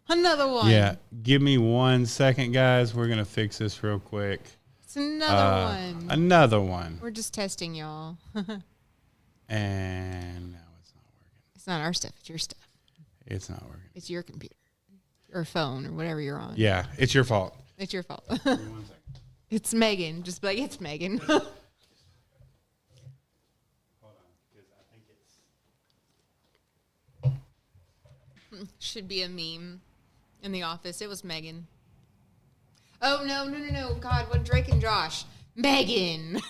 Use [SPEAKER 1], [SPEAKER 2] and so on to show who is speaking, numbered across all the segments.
[SPEAKER 1] Another one.
[SPEAKER 2] Yeah. Give me 1 second, guys. We're going to fix this real quick.
[SPEAKER 1] It's another one.
[SPEAKER 2] Another one.
[SPEAKER 1] We're just testing y'all.
[SPEAKER 2] And now it's not working.
[SPEAKER 1] It's not our stuff. It's your stuff.
[SPEAKER 2] It's not working.
[SPEAKER 1] It's your computer or phone or whatever you're on.
[SPEAKER 2] Yeah, it's your fault.
[SPEAKER 1] It's your fault.
[SPEAKER 2] Give me 1 second.
[SPEAKER 1] It's Megan. Just be like, it's Megan.
[SPEAKER 2] Hold on, because I think it's...
[SPEAKER 1] Should be a meme in the office. It was Megan. Oh, no. God, what Drake and Josh? Megan.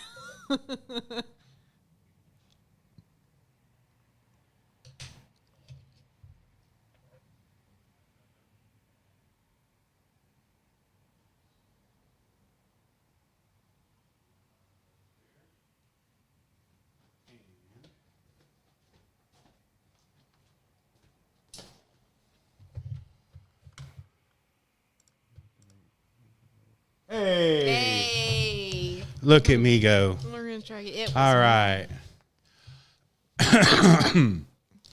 [SPEAKER 1] Hey.
[SPEAKER 2] Look at me go.
[SPEAKER 1] We're going to try it.
[SPEAKER 2] All right.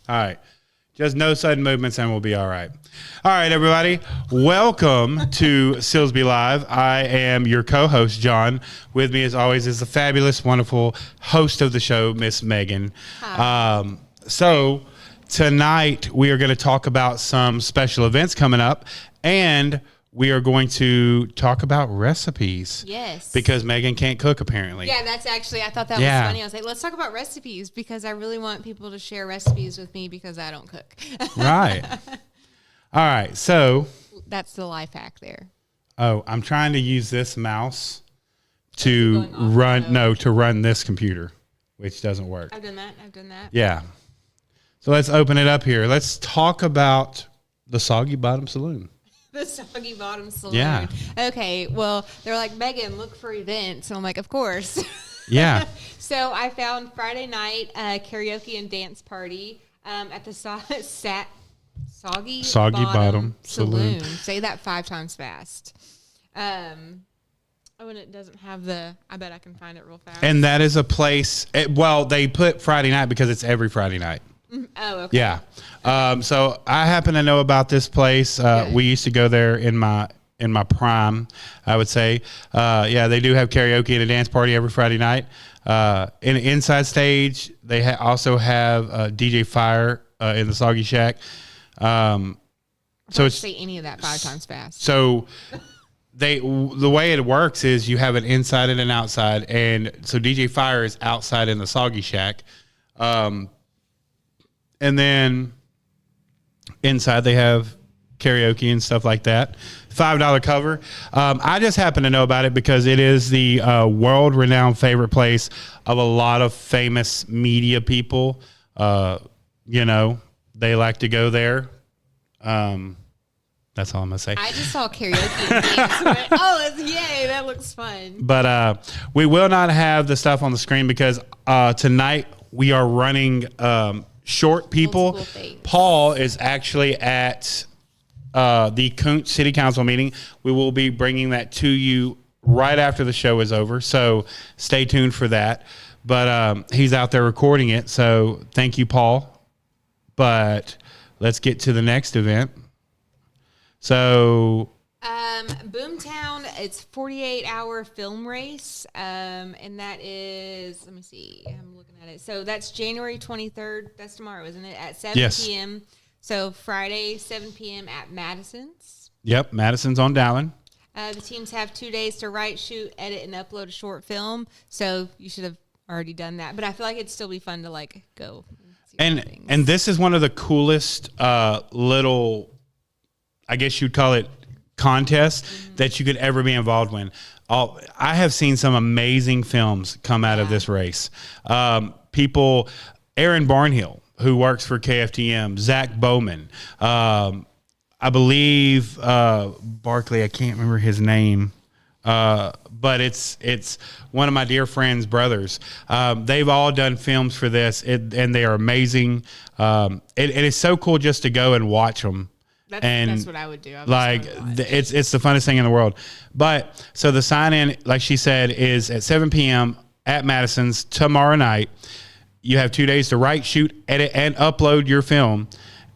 [SPEAKER 2] All right. Just no sudden movements and we'll be all right. All right, everybody. Welcome to Silsbee Live. I am your co-host, John. With me, as always, is the fabulous, wonderful host of the show, Miss Megan.
[SPEAKER 1] Hi.
[SPEAKER 2] So tonight we are going to talk about some special events coming up, and we are going to talk about recipes.
[SPEAKER 1] Yes.
[SPEAKER 2] Because Megan can't cook, apparently.
[SPEAKER 1] Yeah, that's actually, I thought that was funny. I was like, let's talk about recipes because I really want people to share recipes with me because I don't cook.
[SPEAKER 2] Right. All right. So.
[SPEAKER 1] That's the life hack there.
[SPEAKER 2] Oh, I'm trying to use this mouse to run this computer, which doesn't work.
[SPEAKER 1] I've done that.
[SPEAKER 2] Yeah. So let's open it up here. Let's talk about the Soggy Bottom Saloon.
[SPEAKER 1] The Soggy Bottom Saloon.
[SPEAKER 2] Yeah.
[SPEAKER 1] Okay. Well, they're like, Megan, look for events. And I'm like, of course.
[SPEAKER 2] Yeah.
[SPEAKER 1] So I found Friday night karaoke and dance party at the Soggy Bottom Saloon. Say that 5 times fast. And it doesn't have the, I bet I can find it real fast.
[SPEAKER 2] And that is a place, they put Friday night because it's every Friday night.
[SPEAKER 1] Oh, okay.
[SPEAKER 2] Yeah. So I happen to know about this place. We used to go there in my prime, I would say. Yeah, they do have karaoke and a dance party every Friday night. In the inside stage, they also have DJ Fire in the Soggy Shack. So it's
[SPEAKER 1] say any of that 5 times fast.
[SPEAKER 2] So the way it works is you have an inside and an outside, and so DJ Fire is outside in the Soggy Shack. And then inside they have karaoke and stuff like that. $5 cover. I just happen to know about it because it is the world-renowned favorite place of a lot of famous media people. They like to go there. That's all I'm going to say.
[SPEAKER 1] I just saw karaoke and dance. Went, yay, that looks fun.
[SPEAKER 2] But we will not have the stuff on the screen because tonight we are running short people. Paul is actually at the Kuntz City Council meeting. We will be bringing that to you right after the show is over, so stay tuned for that. But he's out there recording it, so thank you, Paul. But let's get to the next event. So
[SPEAKER 1] Boomtown, it's 48-hour film race, and that is, let me see, I'm looking at it. So that's January 23rd. That's tomorrow, isn't it? At 7 p.m. So Friday, 7 p.m. at Madison's.
[SPEAKER 2] Yep, Madison's on Dowling.
[SPEAKER 1] The teams have 2 days to write, shoot, edit, and upload a short film. So you should have already done that. But I feel like it'd still be fun to go.
[SPEAKER 2] And this is one of the coolest little, I guess you'd call it, contests that you could ever be involved in. I have seen some amazing films come out of this race. People, Aaron Barnhill, who works for KFTM, Zach Bowman, I believe Barkley, I can't remember his name, but it's one of my dear friend's brothers. They've all done films for this, and they are amazing. It is so cool just to go and watch them.
[SPEAKER 1] That's what I would do.
[SPEAKER 2] It's the funnest thing in the world. But so the sign in, like she said, is at 7 p.m. at Madison's tomorrow night. You have 2 days to write, shoot, edit, and upload your film,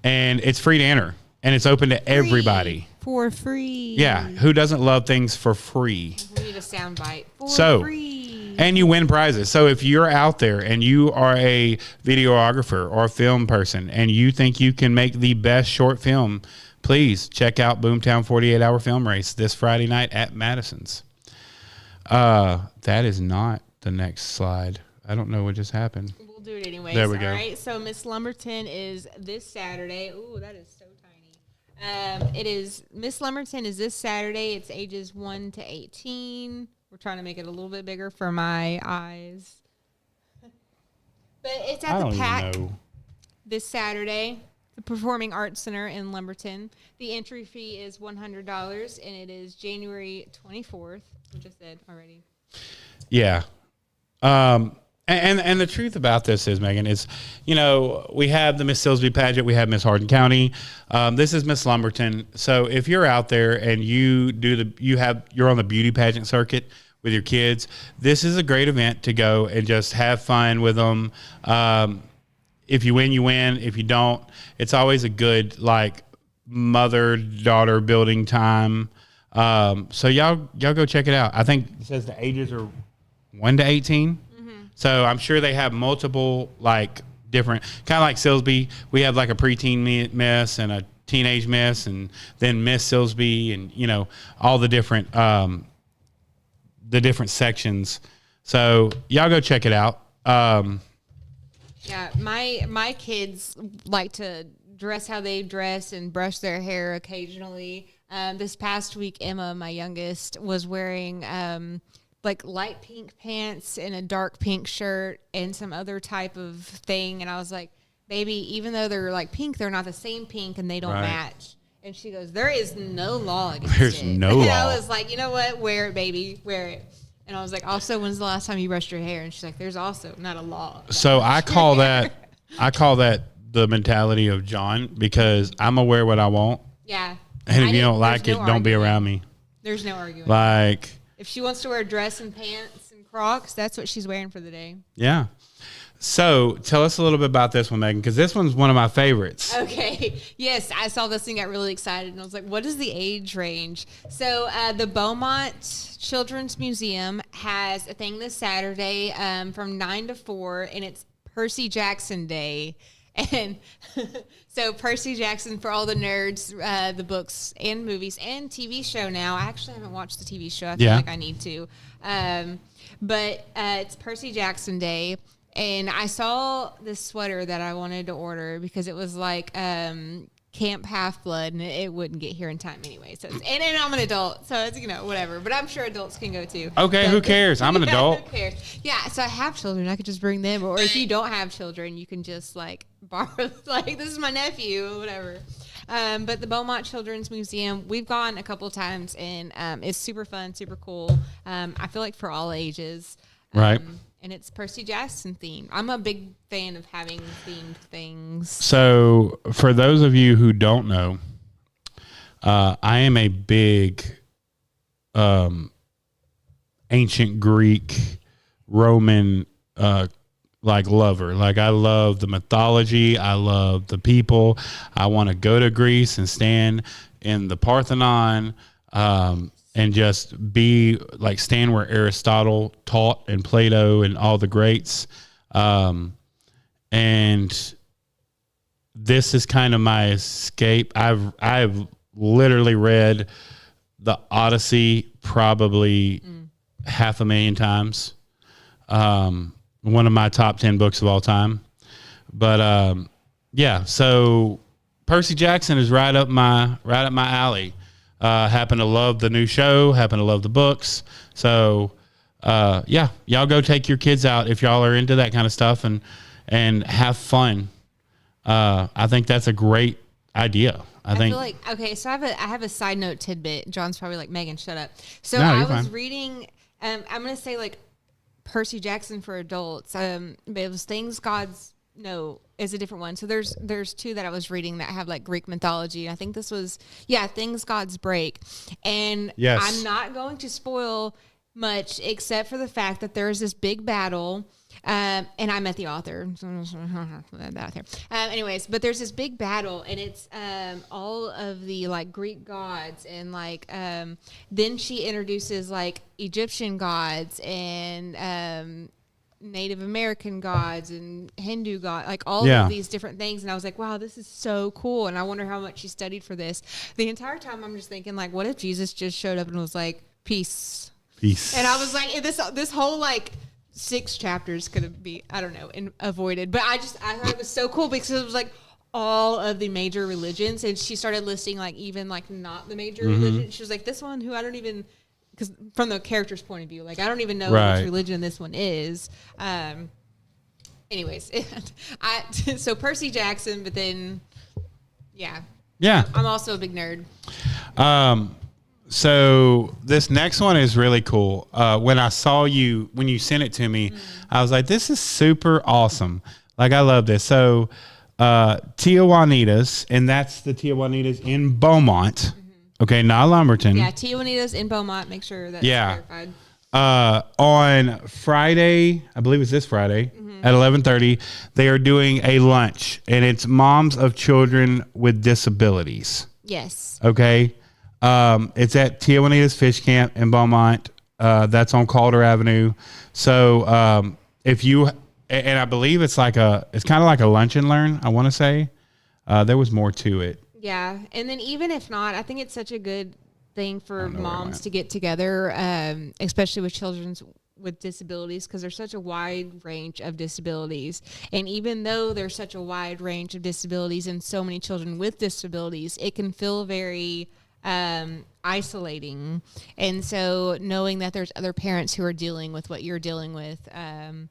[SPEAKER 2] and it's free to enter. and it's open to everybody.
[SPEAKER 1] For free.
[SPEAKER 2] Yeah, who doesn't love things for free?
[SPEAKER 1] We need a soundbite. For free.
[SPEAKER 2] And you win prizes. So if you're out there and you are a videographer or a film person and you think you can make the best short film, please check out Boomtown 48-Hour Film Race this Friday night at Madison's. That is not the next slide. I don't know what just happened.
[SPEAKER 1] We'll do it anyways.
[SPEAKER 2] There we go.
[SPEAKER 1] All right, so Miss Lumberton is this Saturday. Ooh, that is so tiny. It is Miss Lumberton is this Saturday. It's ages 1 to 18. We're trying to make it a little bit bigger for my eyes. But it's at the PAC this Saturday, the Performing Arts Center in Lumberton. The entry fee is $100, and it is January 24th, which I said already.
[SPEAKER 2] Yeah. And the truth about this is, Megan, is, you know, we have the Miss Silsbee pageant, we have Miss Hardin County. This is Miss Lumberton. So if you're out there and you're on the beauty pageant circuit with your kids, this is a great event to go and just have fun with them. If you win, you win. If you don't, it's always a good, like, mother-daughter building time. So y'all go check it out. I think it says the ages are 1 to 18. So I'm sure they have multiple, like, different, kind of like Silsbee. We have like a preteen miss and a teenage miss, and then Miss Silsbee, and, you know, all the different sections. So y'all go check it out.
[SPEAKER 1] Yeah, my kids like to dress how they dress and brush their hair occasionally. This past week, Emma, my youngest, was wearing like light pink pants and a dark pink shirt and some other type of thing. And I was like, baby, even though they're like pink, they're not the same pink and they don't match. And she goes, there is no law against
[SPEAKER 2] There's
[SPEAKER 1] it.
[SPEAKER 2] no law.
[SPEAKER 1] And I was like, you know what? Wear it, baby. Wear it. And I was like, also, when's the last time you brushed your hair? And she's like, there's also not a law.
[SPEAKER 2] So I call that the mentality of John, because I'm gonna wear what I want.
[SPEAKER 1] Yeah.
[SPEAKER 2] And if you don't like it, don't be around me.
[SPEAKER 1] There's no arguing.
[SPEAKER 2] Like,
[SPEAKER 1] if she wants to wear a dress and pants and Crocs, that's what she's wearing for the day.
[SPEAKER 2] Yeah. So tell us a little bit about this one, Megan, because this one's one of my favorites.
[SPEAKER 1] Okay. Yes, I saw this and got really excited, and I was like, what is the age range? So the Beaumont Children's Museum has a thing this Saturday from 9 to 4, and it's Percy Jackson Day. And so Percy Jackson, for all the nerds, the books and movies and TV show now. I actually haven't watched the TV show. I feel like I need to. But it's Percy Jackson Day. And I saw this sweater that I wanted to order because it was like Camp Half-Blood, and it wouldn't get here in time anyway. So and I'm an adult, so it's, you know, whatever. But I'm sure adults can go too.
[SPEAKER 2] Okay, who cares? I'm an adult.
[SPEAKER 1] Who cares? Yeah, so I have children. I could just bring them. Or if you don't have children, you can just, like, borrow, like, this is my nephew or whatever. But the Beaumont Children's Museum, we've gone a couple times, and it's super fun, super cool. I feel like for all ages.
[SPEAKER 2] Right.
[SPEAKER 1] And it's Percy Jackson themed. I'm a big fan of having themed things.
[SPEAKER 2] So for those of you who don't know, I am a big ancient Greek, Roman like lover. Like, I love the mythology. I love the people. I want to go to Greece and stand in the Parthenon. And just stand where Aristotle taught, and Plato and all the greats. And this is kind of my escape. I've literally read the Odyssey probably 500,000 times. One of my top 10 books of all time. But yeah, so Percy Jackson is right up my alley. Happen to love the new show, happen to love the books. So, yeah, y'all go take your kids out if y'all are into that kind of stuff and have fun. I think that's a great idea. I think.
[SPEAKER 1] Feel like, okay, so I have a side note tidbit. John's probably like, Megan, shut up. So
[SPEAKER 2] no,
[SPEAKER 1] I was
[SPEAKER 2] fine.
[SPEAKER 1] reading, I'm going to say like Percy Jackson for adults. But it was Things Gods No, is a different one. So there's two that I was reading that have like Greek mythology. I think this was, Things Gods Break. And I'm not going to spoil much except for the fact that there's this big battle And I met the author. Anyways, but there's this big battle, and it's all of the like Greek gods, and like then she introduces like Egyptian gods and Native American gods and Hindu gods, like all of these different things. And I was like, wow, this is so cool. And I wonder how much she studied for this. The entire time I'm just thinking, like, what if Jesus just showed up and was like, peace. And I was like, this whole like 6 chapters could be, I don't know, avoided. But I thought it was so cool because it was like all of the major religions. And she started listing like even like not the major religions. She was like, this one who I don't even, because from the character's point of view, like I don't even know which religion this one is. Anyways, so Percy Jackson, but then, yeah. I'm also a big nerd.
[SPEAKER 2] So this next one is really cool. When you sent it to me, I was like, this is super awesome. Like, I love this. So Tia Juanita's, and that's the Tia Juanita's in Beaumont. Okay, not Lumberton.
[SPEAKER 1] Yeah, Tia Juanita's in Beaumont. Make sure that's clarified.
[SPEAKER 2] On Friday, I believe it's this Friday at 11:30, they are doing a lunch, and it's moms of children with disabilities.
[SPEAKER 1] Yes.
[SPEAKER 2] Okay. It's at Tia Juanita's Fish Camp in Beaumont. That's on Calder Avenue. So if you, and I believe it's kind of like a lunch and learn, I want to say. There was more to it.
[SPEAKER 1] Yeah. And then even if not, I think it's such a good thing for moms to get together, especially with children with disabilities, because there's such a wide range of disabilities. And even though there's such a wide range of disabilities and so many children with disabilities, it can feel very isolating. And so knowing that there's other parents who are dealing with what you're dealing with, and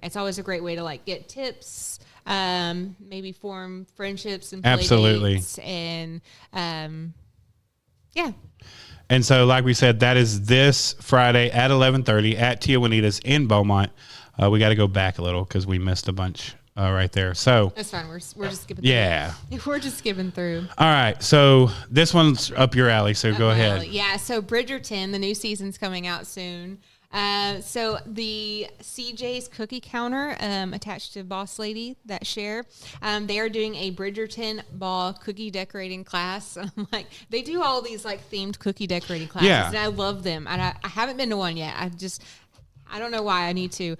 [SPEAKER 1] it's always a great way to like get tips, maybe form friendships and play dates, and
[SPEAKER 2] And so, like we said, that is this Friday at 11:30 at Tia Juanita's in Beaumont. We got to go back a little because we missed a bunch right there. So
[SPEAKER 1] that's fine. We're just skipping.
[SPEAKER 2] Yeah,
[SPEAKER 1] through. We're just skipping through.
[SPEAKER 2] All right. So this one's up your alley. So go ahead.
[SPEAKER 1] Yeah. So Bridgerton, the new season's coming out soon. So the CJ's cookie counter, attached to Boss Lady that share, they are doing a Bridgerton ball cookie decorating class. I'm like, they do all these like themed cookie decorating classes, and I love them. And I haven't been to one yet. I don't know why I need to.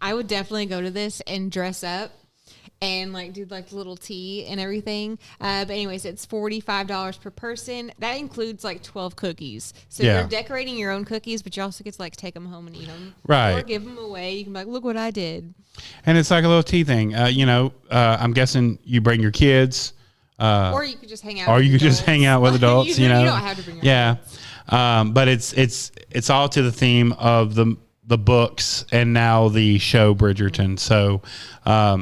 [SPEAKER 1] I would definitely go to this and dress up and like do like little tea and everything. But anyways, it's $45 per person. That includes like 12 cookies. So you're decorating your own cookies, but you also get to like take them home and eat them.
[SPEAKER 2] Right.
[SPEAKER 1] Or give them away. You can be like, look what I did.
[SPEAKER 2] And it's like a little tea thing. I'm guessing you bring your kids.
[SPEAKER 1] Or you could just hang out.
[SPEAKER 2] Or you could just hang out with adults. you don't
[SPEAKER 1] have to bring your kids.
[SPEAKER 2] But it's all to the theme of the books and now the show Bridgerton. So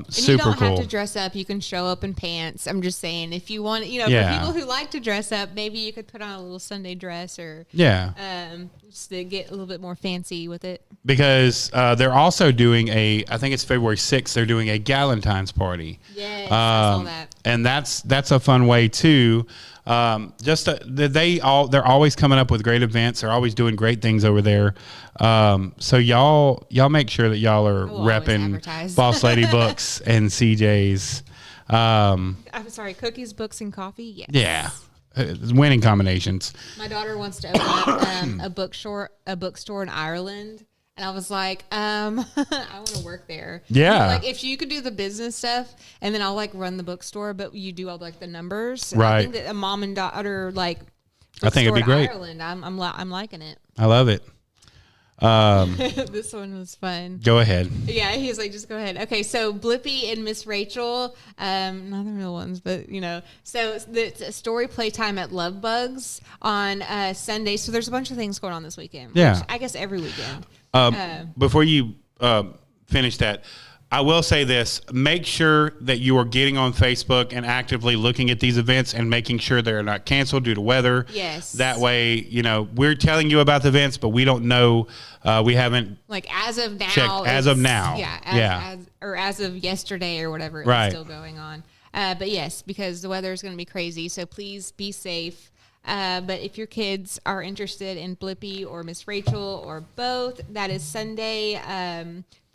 [SPEAKER 2] super cool. You don't have
[SPEAKER 1] to dress up. You can show up in pants. I'm just saying, if you want, for people who like to dress up, maybe you could put on a little Sunday dress or just to get a little bit more fancy with it.
[SPEAKER 2] Because they're also doing I think it's February 6th, they're doing a Galentine's party.
[SPEAKER 1] Yes, I saw that.
[SPEAKER 2] And that's a fun way too. They're always coming up with great events. They're always doing great things over there. So y'all make sure that y'all are repping Boss Lady Books and CJ's.
[SPEAKER 1] I'm sorry, cookies, books, and coffee. Yes.
[SPEAKER 2] Yeah. Winning combinations.
[SPEAKER 1] My daughter wants to open up a bookstore in Ireland. And I was like, I want to work there.
[SPEAKER 2] Yeah.
[SPEAKER 1] Like, if you could do the business stuff, and then I'll like run the bookstore, but you do all like the numbers.
[SPEAKER 2] Right.
[SPEAKER 1] I think that a mom and daughter like.
[SPEAKER 2] I think it'd be great.
[SPEAKER 1] Ireland. I'm liking it.
[SPEAKER 2] I love it.
[SPEAKER 1] This one was fun.
[SPEAKER 2] Go ahead.
[SPEAKER 1] Yeah, he's like, just go ahead. Okay, so Blippi and Miss Rachel, not the real ones, but so it's a story playtime at Love Bugs on Sunday. So there's a bunch of things going on this weekend.
[SPEAKER 2] Yeah.
[SPEAKER 1] Which I guess every weekend.
[SPEAKER 2] Before you finish that, I will say this. Make sure that you are getting on Facebook and actively looking at these events and making sure they're not canceled due to weather.
[SPEAKER 1] Yes.
[SPEAKER 2] That way, we're telling you about the events, but we don't know. We haven't
[SPEAKER 1] as of now.
[SPEAKER 2] Checked as of now.
[SPEAKER 1] Yeah. As of yesterday or whatever. It's still going on. But yes, because the weather is going to be crazy. So please be safe. But if your kids are interested in Blippi or Miss Rachel or both, that is Sunday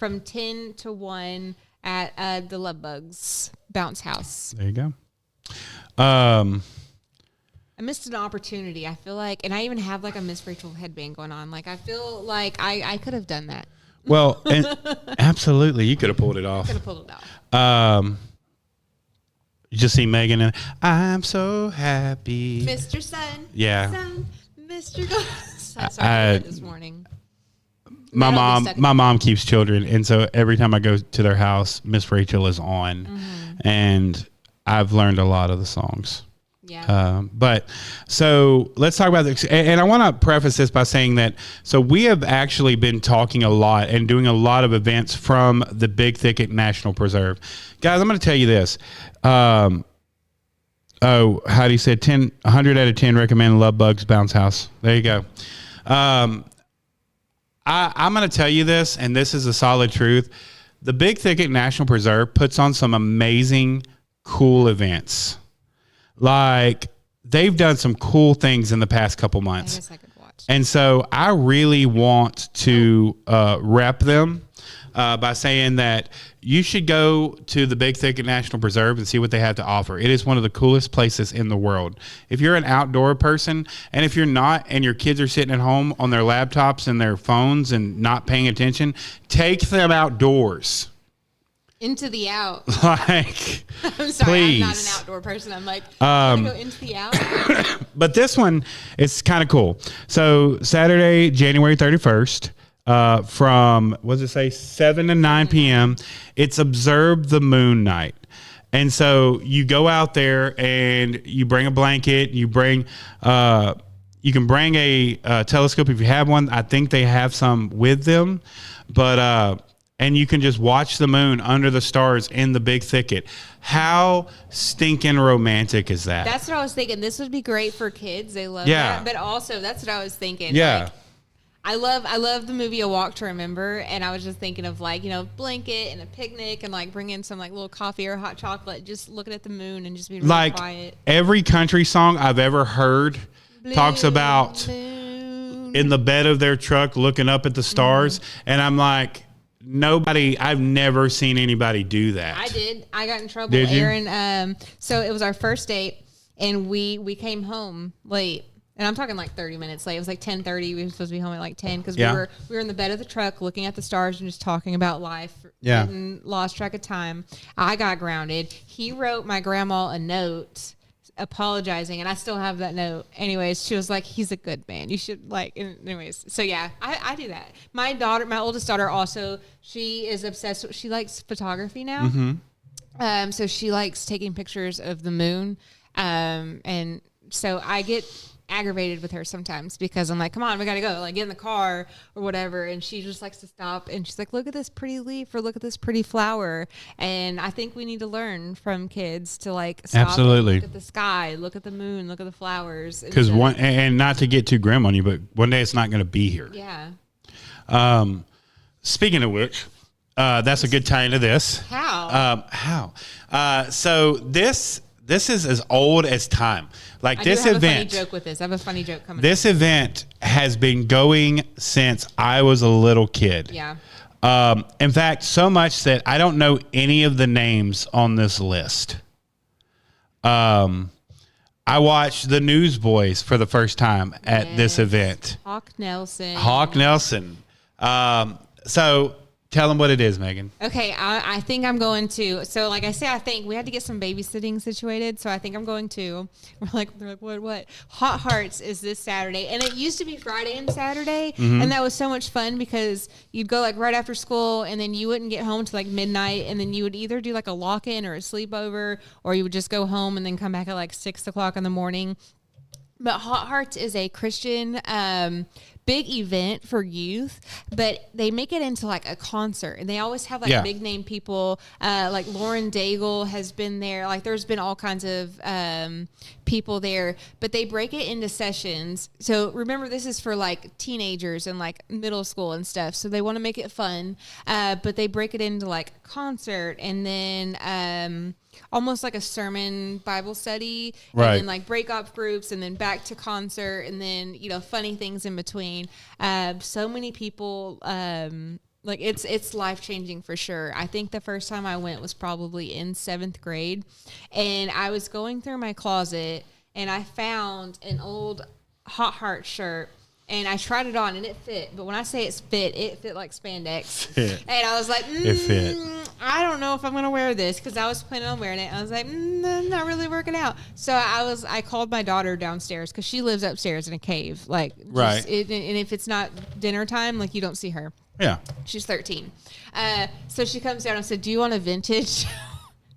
[SPEAKER 1] from 10 to 1 at the Love Bugs Bounce House.
[SPEAKER 2] There you go.
[SPEAKER 1] I missed an opportunity, I feel like, and I even have like a Miss Rachel headband going on. Like I feel like I could have done that.
[SPEAKER 2] Well, and absolutely, you could have pulled it off.
[SPEAKER 1] Could have pulled it off.
[SPEAKER 2] You just see Megan and I'm so happy,
[SPEAKER 1] Mr. Sun.
[SPEAKER 2] Yeah.
[SPEAKER 1] Sun, Mr. God. I started this morning.
[SPEAKER 2] My mom keeps children, and so every time I go to their house, Miss Rachel is on, and I've learned a lot of the songs.
[SPEAKER 1] Yeah.
[SPEAKER 2] But so let's talk about this. And I want to preface this by saying that, so we have actually been talking a lot and doing a lot of events from the Big Thicket National Preserve. Guys, I'm going to tell you this. How do you say 100 out of 10 recommend Love Bugs Bounce House. There you go. I'm going to tell you this, and this is a solid truth. The Big Thicket National Preserve puts on some amazing, cool events. Like, they've done some cool things in the past couple months.
[SPEAKER 1] I guess I could watch.
[SPEAKER 2] And so I really want to rep them by saying that you should go to the Big Thicket National Preserve and see what they have to offer. It is one of the coolest places in the world. If you're an outdoor person, and if you're not, and your kids are sitting at home on their laptops and their phones and not paying attention, take them outdoors.
[SPEAKER 1] Into the out.
[SPEAKER 2] Like,
[SPEAKER 1] I'm sorry,
[SPEAKER 2] please.
[SPEAKER 1] I'm not an outdoor person. I'm like, I'm gonna go into the out.
[SPEAKER 2] But this one, it's kind of cool. So Saturday, January 31st, from, what does it say, 7 to 9 p.m., it's Observe the Moon Night. And so you go out there and you bring a blanket, you can bring a telescope if you have one. I think they have some with them, but and you can just watch the moon under the stars in the Big Thicket. How stinking romantic is that?
[SPEAKER 1] That's what I was thinking. This would be great for kids. They love
[SPEAKER 2] Yeah.
[SPEAKER 1] that. But also, that's what I was thinking.
[SPEAKER 2] Yeah.
[SPEAKER 1] Like, I love the movie A Walk to Remember, and I was just thinking of like, blanket and a picnic and like bringing some like little coffee or hot chocolate, just looking at the moon and just being really
[SPEAKER 2] like
[SPEAKER 1] quiet.
[SPEAKER 2] Every country song I've ever heard talks about
[SPEAKER 1] moon.
[SPEAKER 2] in the bed of their truck looking up at the stars, and I'm like, I've never seen anybody do that.
[SPEAKER 1] I did. I got in trouble,
[SPEAKER 2] Did you?
[SPEAKER 1] Aaron. So it was our first date, and we came home late. And I'm talking like 30 minutes late. It was like 10:30. We were supposed to be home at like 10 because we were in the bed of the truck looking at the stars and just talking about life.
[SPEAKER 2] Yeah.
[SPEAKER 1] And lost track of time. I got grounded. He wrote my grandma a note apologizing, and I still have that note. Anyways, she was like, he's a good man. You should like, anyways. So yeah, I do that. My oldest daughter also, she is obsessed with, she likes photography now.
[SPEAKER 2] Mm-hmm.
[SPEAKER 1] So she likes taking pictures of the moon. And so I get aggravated with her sometimes because I'm like, come on, we gotta go, like get in the car or whatever, and she just likes to stop and she's like, look at this pretty leaf or look at this pretty flower. And I think we need to learn from kids to like stop,
[SPEAKER 2] absolutely,
[SPEAKER 1] look at the sky, look at the moon, look at the flowers,
[SPEAKER 2] because one, and not to get too grim on you, but one day it's not going to be here. Speaking of which, that's a good tie into this.
[SPEAKER 1] How
[SPEAKER 2] So this is as old as time. Like
[SPEAKER 1] I
[SPEAKER 2] this
[SPEAKER 1] do have
[SPEAKER 2] event.
[SPEAKER 1] a funny joke with this. I have a funny joke coming.
[SPEAKER 2] This event has been going since I was a little kid.
[SPEAKER 1] Yeah.
[SPEAKER 2] In fact, so much that I don't know any of the names on this list. I watched the Newsboys for the first time at this event.
[SPEAKER 1] Hawk Nelson.
[SPEAKER 2] So tell them what it is, Megan.
[SPEAKER 1] Okay, I think I'm going to. So, like I say, I think we had to get some babysitting situated. So I think I'm going to. They're like, what? Hot Hearts is this Saturday, and it used to be Friday and Saturday, and that was so much fun because you'd go like right after school, and then you wouldn't get home till like midnight, and then you would either do like a lock-in or a sleepover, or you would just go home and then come back at like 6 o'clock in the morning. But Hot Hearts is a Christian big event for youth, but they make it into like a concert, and they always have like big name people. Like Lauren Daigle has been there. Like there's been all kinds of people there, but they break it into sessions. So remember, this is for like teenagers and like middle school and stuff. So they want to make it fun, but they break it into like concert and then almost like a sermon Bible study,
[SPEAKER 2] right,
[SPEAKER 1] and then like break-up groups, and then back to concert, and then funny things in between. So many people Like it's life changing for sure. I think the first time I went was probably in 7th grade, and I was going through my closet and I found an old Hot Heart shirt, and I tried it on and it fit. But when I say it fit like spandex. And I was like,
[SPEAKER 2] it fit.
[SPEAKER 1] I don't know if I'm gonna wear this, because I was planning on wearing it. I was like, not really working out. So I called my daughter downstairs, because she lives upstairs in a cave. Like,
[SPEAKER 2] right.
[SPEAKER 1] And if it's not dinner time, like, you don't see her.
[SPEAKER 2] Yeah.
[SPEAKER 1] She's 13. So she comes down and said, do you want a vintage?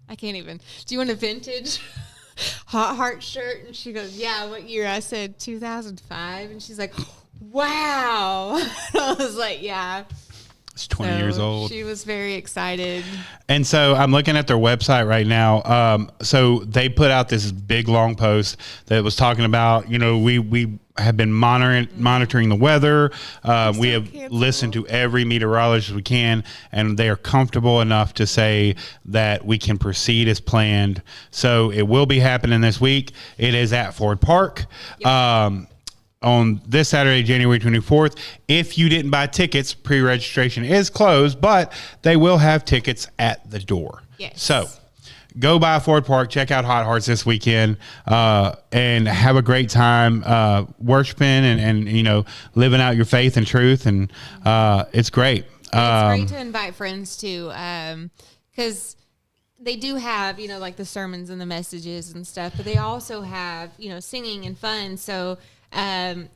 [SPEAKER 1] I can't even. Do you want a vintage Hot Heart shirt? And she goes, yeah, what year? I said 2005. And she's like, wow. I was like, yeah.
[SPEAKER 2] It's 20 years old.
[SPEAKER 1] She was very excited.
[SPEAKER 2] And so I'm looking at their website right now. So they put out this big long post that was talking about, we have been monitoring the weather. We have listened to every meteorologist we can, and they are comfortable enough to say that we can proceed as planned. So it will be happening this week. It is at Ford Park. Yep. On this Saturday, January 24th. If you didn't buy tickets, pre-registration is closed, but they will have tickets at the door.
[SPEAKER 1] Yes.
[SPEAKER 2] So go by Ford Park, check out Hot Hearts this weekend, and have a great time worshiping and living out your faith and truth. And it's great.
[SPEAKER 1] It's great to invite friends too, because they do have, like the sermons and the messages and stuff, but they also have, singing and fun. So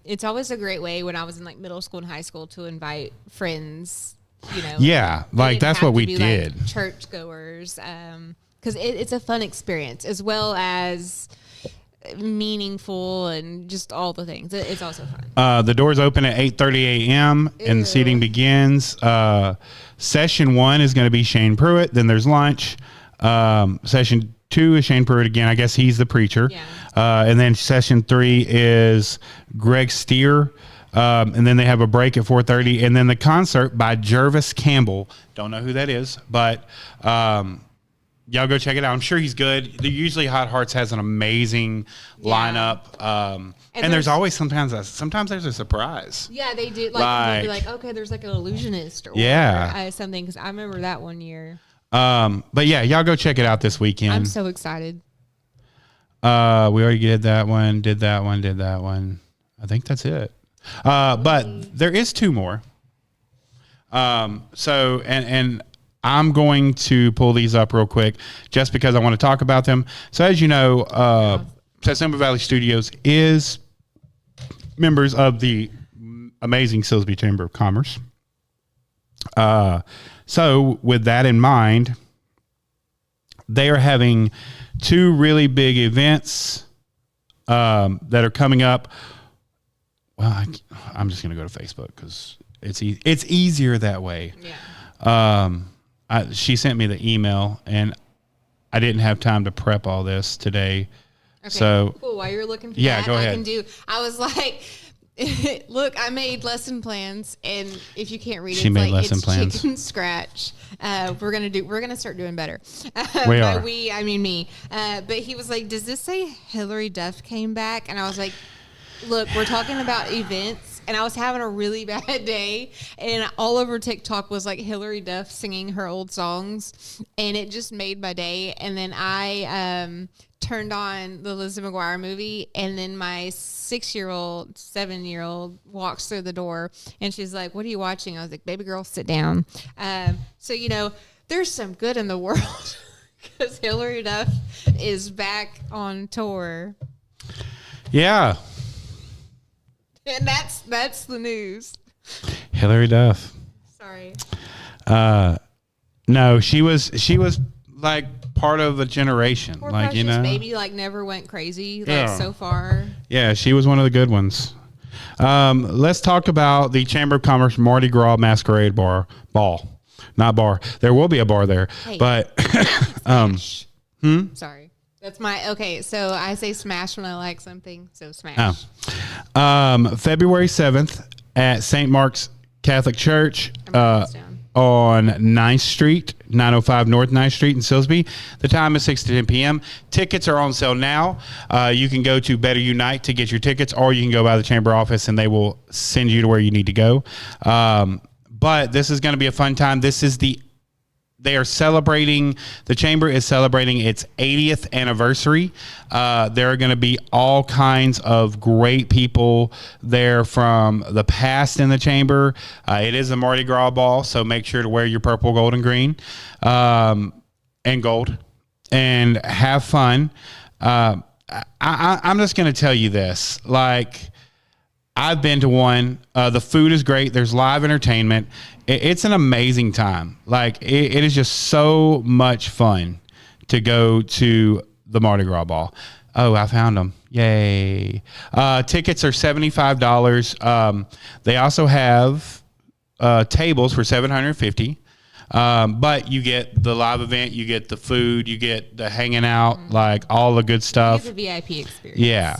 [SPEAKER 1] it's always a great way when I was in like middle school and high school to invite friends,
[SPEAKER 2] Yeah, like that's what we did.
[SPEAKER 1] Like churchgoers, because it's a fun experience as well as meaningful and just all the things. It's also fun. The doors open at 8:30 a.m. and the seating begins. Session 1 is going to be Shane Pruitt. Then there's lunch. Session 2 is Shane Pruitt again. I guess he's the preacher. Yeah. And then session 3 is Greg Steer. And then they have a break at 4:30. And then the concert by Jervis Campbell. Don't know who that is, but y'all go check it out. I'm sure he's good. Usually Hot Hearts has an amazing lineup. And there's always sometimes there's a surprise. Yeah, they do. Like, they'll be like, okay, there's like an illusionist or something. Because I remember that one year.
[SPEAKER 2] But yeah, y'all go check it out this weekend.
[SPEAKER 1] I'm so excited.
[SPEAKER 2] We already did that one. I think that's it. But there is 2 more. So I'm going to pull these up real quick just because I want to talk about them. So as you know, Silsbee Valley Studios is members of the amazing Silsbee Chamber of Commerce. So with that in mind, they are having 2 really big events that are coming up. Well, I'm just going to go to Facebook because it's easier that way. Yeah. She sent me the email, and I didn't have time to prep all this today.
[SPEAKER 1] Okay,
[SPEAKER 2] so
[SPEAKER 1] cool. While you're looking for that,
[SPEAKER 2] go ahead.
[SPEAKER 1] I was like, look, I made lesson plans, and if you can't read it,
[SPEAKER 2] she made
[SPEAKER 1] like
[SPEAKER 2] lesson plans.
[SPEAKER 1] Chicken scratch. We're gonna start doing better.
[SPEAKER 2] We are.
[SPEAKER 1] I mean me. But he was like, "Does this say Hillary Duff came back?" And I was like, "Look, we're talking about events." And I was having a really bad day, and all over TikTok was like Hillary Duff singing her old songs, and it just made my day. And then I turned on the Lizzie McGuire movie, and then my 7-year-old walks through the door, and she's like, "What are you watching?" I was like, "Baby girl, sit down." So there's some good in the world because Hillary Duff is back on tour.
[SPEAKER 2] Yeah.
[SPEAKER 1] And that's the news.
[SPEAKER 2] Hillary Duff.
[SPEAKER 1] Sorry.
[SPEAKER 2] No, she was like part of a generation.
[SPEAKER 1] Poor
[SPEAKER 2] like,
[SPEAKER 1] Precious Baby never went crazy so far.
[SPEAKER 2] Yeah, she was one of the good ones. Let's talk about the Chamber of Commerce Mardi Gras Masquerade Ball. Not bar. There will be a bar there. Hey. But
[SPEAKER 1] Sorry. That's okay. So I say smash when I like something. So smash.
[SPEAKER 2] February 7th at St. Mark's Catholic Church on 9th Street, 905 North 9th Street in Silsbee. The time is 6 to 10 p.m. Tickets are on sale now. You can go to Better Unite to get your tickets, or you can go by the chamber office and they will send you to where you need to go. But this is going to be a fun time. They are celebrating, the chamber is celebrating its 80th anniversary. There are going to be all kinds of great people there from the past in the chamber. It is a Mardi Gras ball, so make sure to wear your purple, gold, and green, and gold, and have fun. I'm just going to tell you this. Like, I've been to one. The food is great. There's live entertainment. It's an amazing time. Like, it is just so much fun to go to the Mardi Gras ball. Oh, I found them. Yay. Tickets are $75. They also have tables for $750. But you get the live event, you get the food, you get the hanging out, like all the good stuff.
[SPEAKER 1] It's a VIP experience.
[SPEAKER 2] Yeah.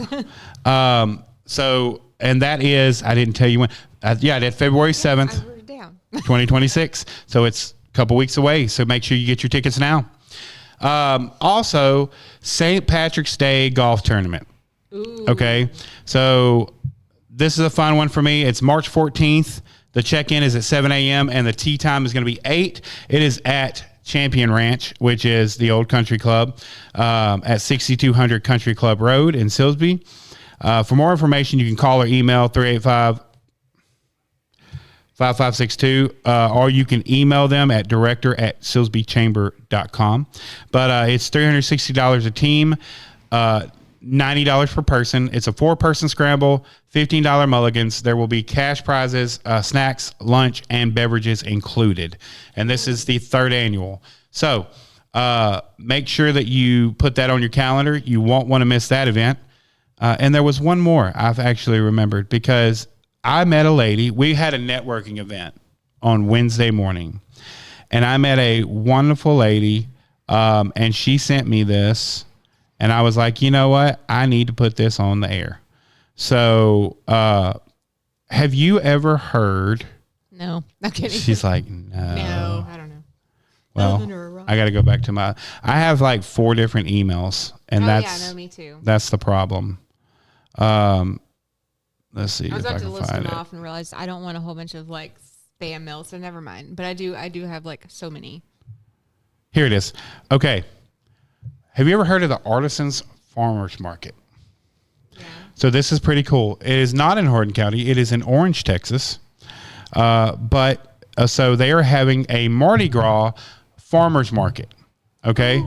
[SPEAKER 2] And that is, I didn't tell you when. That's February 7th.
[SPEAKER 1] I wrote it down.
[SPEAKER 2] 2026. So it's a couple weeks away. So make sure you get your tickets now. Also, St. Patrick's Day golf tournament.
[SPEAKER 1] Ooh.
[SPEAKER 2] Okay. So this is a fun one for me. It's March 14th. The check-in is at 7 a.m. and the tee time is going to be 8. It is at Champion Ranch, which is the old country club, at 6200 Country Club Road in Silsbee. For more information, you can call or email 385-5562, or you can email them at director@silsbeechamber.com. But it's $360 a team, $90 per person. It's a 4-person scramble, $15 mulligans. There will be cash prizes, snacks, lunch, and beverages included. And this is the 3rd annual. So make sure that you put that on your calendar. You won't want to miss that event. And there was one more I've actually remembered, because I met a lady. We had a networking event on Wednesday morning, and I met a wonderful lady, and she sent me this, and I was like, you know what? I need to put this on the air. So have you ever heard?
[SPEAKER 1] No, I'm kidding.
[SPEAKER 2] She's like, no.
[SPEAKER 1] No, I don't know.
[SPEAKER 2] Well, I got to go back to I have like 4 different emails, and
[SPEAKER 1] yeah, no, me too.
[SPEAKER 2] That's the problem. Let's see.
[SPEAKER 1] I was
[SPEAKER 2] if
[SPEAKER 1] about
[SPEAKER 2] I
[SPEAKER 1] to
[SPEAKER 2] can
[SPEAKER 1] list
[SPEAKER 2] find
[SPEAKER 1] them
[SPEAKER 2] it.
[SPEAKER 1] off and realized I don't want a whole bunch of like spam mail, so never mind. But I do have like so many.
[SPEAKER 2] Here it is. Okay. Have you ever heard of the Artisans Farmers Market?
[SPEAKER 1] Yeah.
[SPEAKER 2] So this is pretty cool. It is not in Hardin County. It is in Orange, Texas. So they are having a Mardi Gras farmers market. Okay.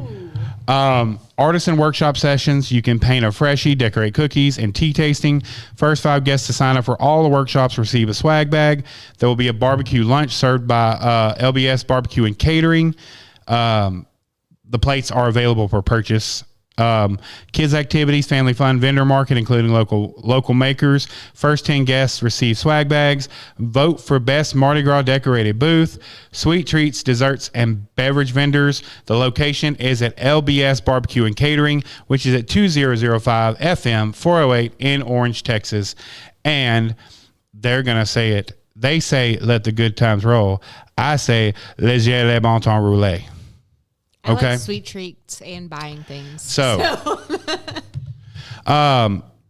[SPEAKER 2] Artisan workshop sessions. You can paint a freshie, decorate cookies, and tea tasting. First 5 guests to sign up for all the workshops receive a swag bag. There will be a barbecue lunch served by LBS Barbecue and Catering. The plates are available for purchase. Kids activities, family fun, vendor market, including local makers. First 10 guests receive swag bags. Vote for best Mardi Gras decorated booth. Sweet treats, desserts, and beverage vendors. The location is at LBS Barbecue and Catering, which is at 2005 FM 408 in Orange, Texas. And they're going to say it. They say, let the good times roll. I say, léger les bon temps rouler.
[SPEAKER 1] I
[SPEAKER 2] Okay.
[SPEAKER 1] like sweet treats and buying things.
[SPEAKER 2] So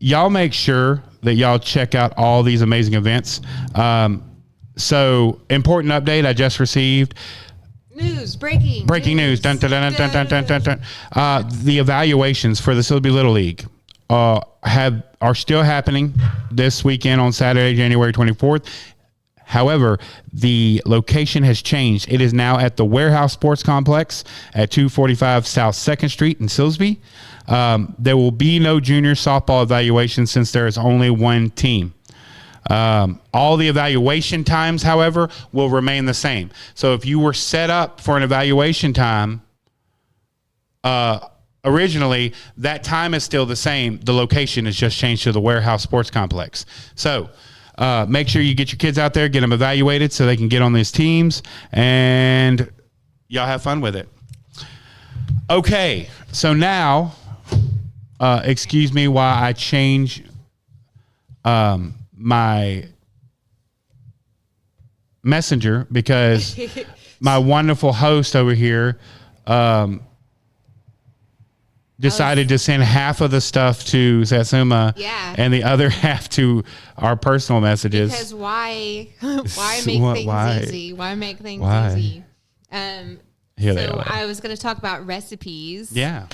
[SPEAKER 2] y'all make sure that y'all check out all these amazing events. So important update I just received.
[SPEAKER 1] Breaking
[SPEAKER 2] News. Dun, dun, dun, dun, dun, dun, dun, dun. The evaluations for the Silsbee Little League are still happening this weekend on Saturday, January 24th. However, the location has changed. It is now at the Warehouse Sports Complex at 245 South 2nd Street in Silsbee. There will be no junior softball evaluation since there is only one team. All the evaluation times, however, will remain the same. So if you were set up for an evaluation time originally, that time is still the same. The location has just changed to the Warehouse Sports Complex. So make sure you get your kids out there, get them evaluated so they can get on these teams, and y'all have fun with it. Okay, so now, excuse me while I change my messenger, because my wonderful host over here decided to send half of the stuff to Satsuma, and the other half to our personal messages.
[SPEAKER 1] Because why make things easy? Why make things easy? So I was going to talk about recipes.
[SPEAKER 2] Yeah.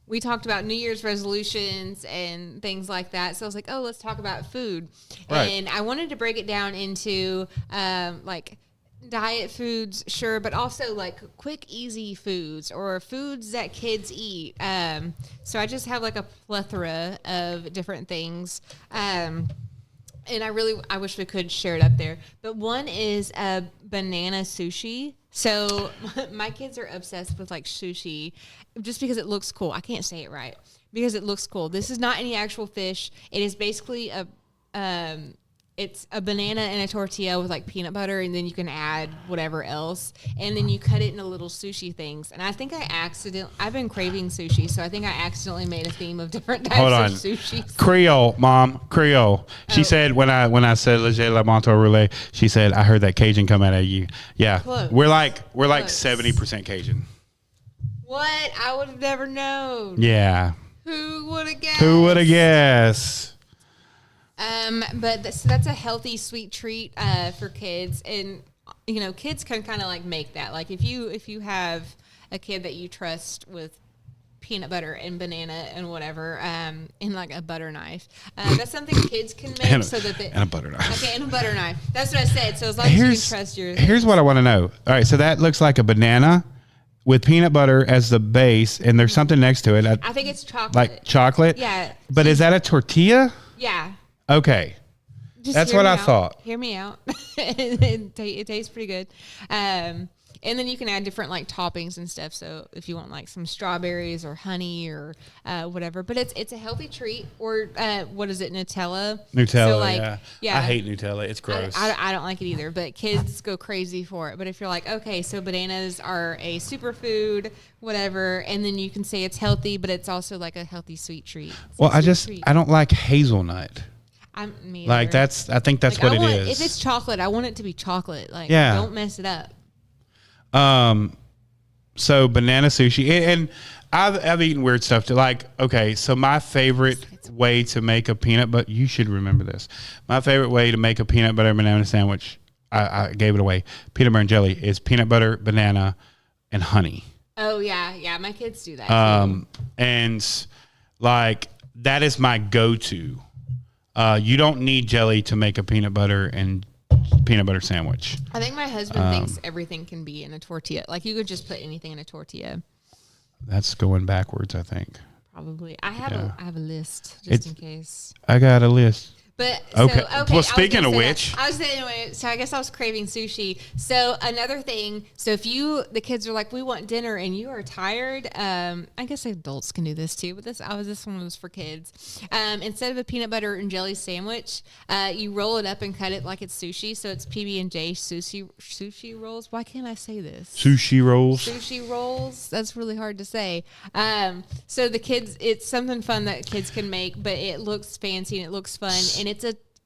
[SPEAKER 1] We talked about New Year's resolutions and things like that. So I was like, oh, let's talk about food. Right. And I wanted to break it down into like diet foods, sure, but also like quick, easy foods or foods that kids eat. So I just have like a plethora of different things. And I wish we could share it up there. But one is a banana sushi. So my kids are obsessed with like sushi just because it looks cool. I can't say it right because it looks cool. This is not any actual fish. It is basically it's a banana and a tortilla with like peanut butter, and then you can add whatever else, and then you cut it into little sushi things. And I think I've been craving sushi, so I think I accidentally made a theme of different types of sushi.
[SPEAKER 2] Creole, Mom, Creole. She said when I said Leger La Manteau Roulette, she said I heard that Cajun come out of you. Yeah, close. We're like 70% Cajun.
[SPEAKER 1] What? I would have never known.
[SPEAKER 2] Yeah.
[SPEAKER 1] Who would have guessed?
[SPEAKER 2] Who would have guessed?
[SPEAKER 1] But that's a healthy, sweet treat for kids, and kids can kind of like make that. Like if you have a kid that you trust with peanut butter and banana and whatever, and like a butter knife, that's something kids can make.
[SPEAKER 2] And a butter knife.
[SPEAKER 1] Okay, and a butter knife. That's what I said. So as long as you can trust your.
[SPEAKER 2] Here's what I want to know. All right, so that looks like a banana with peanut butter as the base, and there's something next to it.
[SPEAKER 1] I think it's chocolate.
[SPEAKER 2] Like chocolate.
[SPEAKER 1] Yeah.
[SPEAKER 2] But is that a tortilla?
[SPEAKER 1] Yeah.
[SPEAKER 2] Okay. That's what I thought.
[SPEAKER 1] Hear me out. It tastes pretty good. And then you can add different like toppings and stuff. So if you want like some strawberries or honey or whatever, but it's a healthy treat. Or what is it, Nutella?
[SPEAKER 2] Nutella, yeah. I hate Nutella. It's gross.
[SPEAKER 1] I don't like it either, but kids go crazy for it. But if you're like, okay, so bananas are a superfood, whatever, and then you can say it's healthy, but it's also like a healthy sweet treat.
[SPEAKER 2] I don't like hazelnut.
[SPEAKER 1] I think
[SPEAKER 2] that's what it is.
[SPEAKER 1] If it's chocolate, I want it to be chocolate. Like, don't mess it up.
[SPEAKER 2] So banana sushi, and I've eaten weird stuff too. Like, okay, so my favorite way to make a peanut butter, you should remember this. My favorite way to make a peanut butter banana sandwich, I gave it away. Peanut butter and jelly is peanut butter, banana, and honey.
[SPEAKER 1] Oh yeah, my kids do that.
[SPEAKER 2] And like that is my go-to. You don't need jelly to make a peanut butter sandwich.
[SPEAKER 1] I think my husband thinks everything can be in a tortilla. Like you could just put anything in a tortilla.
[SPEAKER 2] That's going backwards, I think.
[SPEAKER 1] Probably. I have a list just in case.
[SPEAKER 2] I got a list.
[SPEAKER 1] But
[SPEAKER 2] okay. Well, speaking of which,
[SPEAKER 1] so I guess I was craving sushi. So another thing, so if the kids are like, we want dinner, and you are tired, I guess adults can do this too. But this one was for kids. Instead of a peanut butter and jelly sandwich, you roll it up and cut it like it's sushi. So it's PB&J sushi rolls. Why can't I say this? Sushi rolls. That's really hard to say. So the kids, it's something fun that kids can make, but it looks fancy and it looks fun. And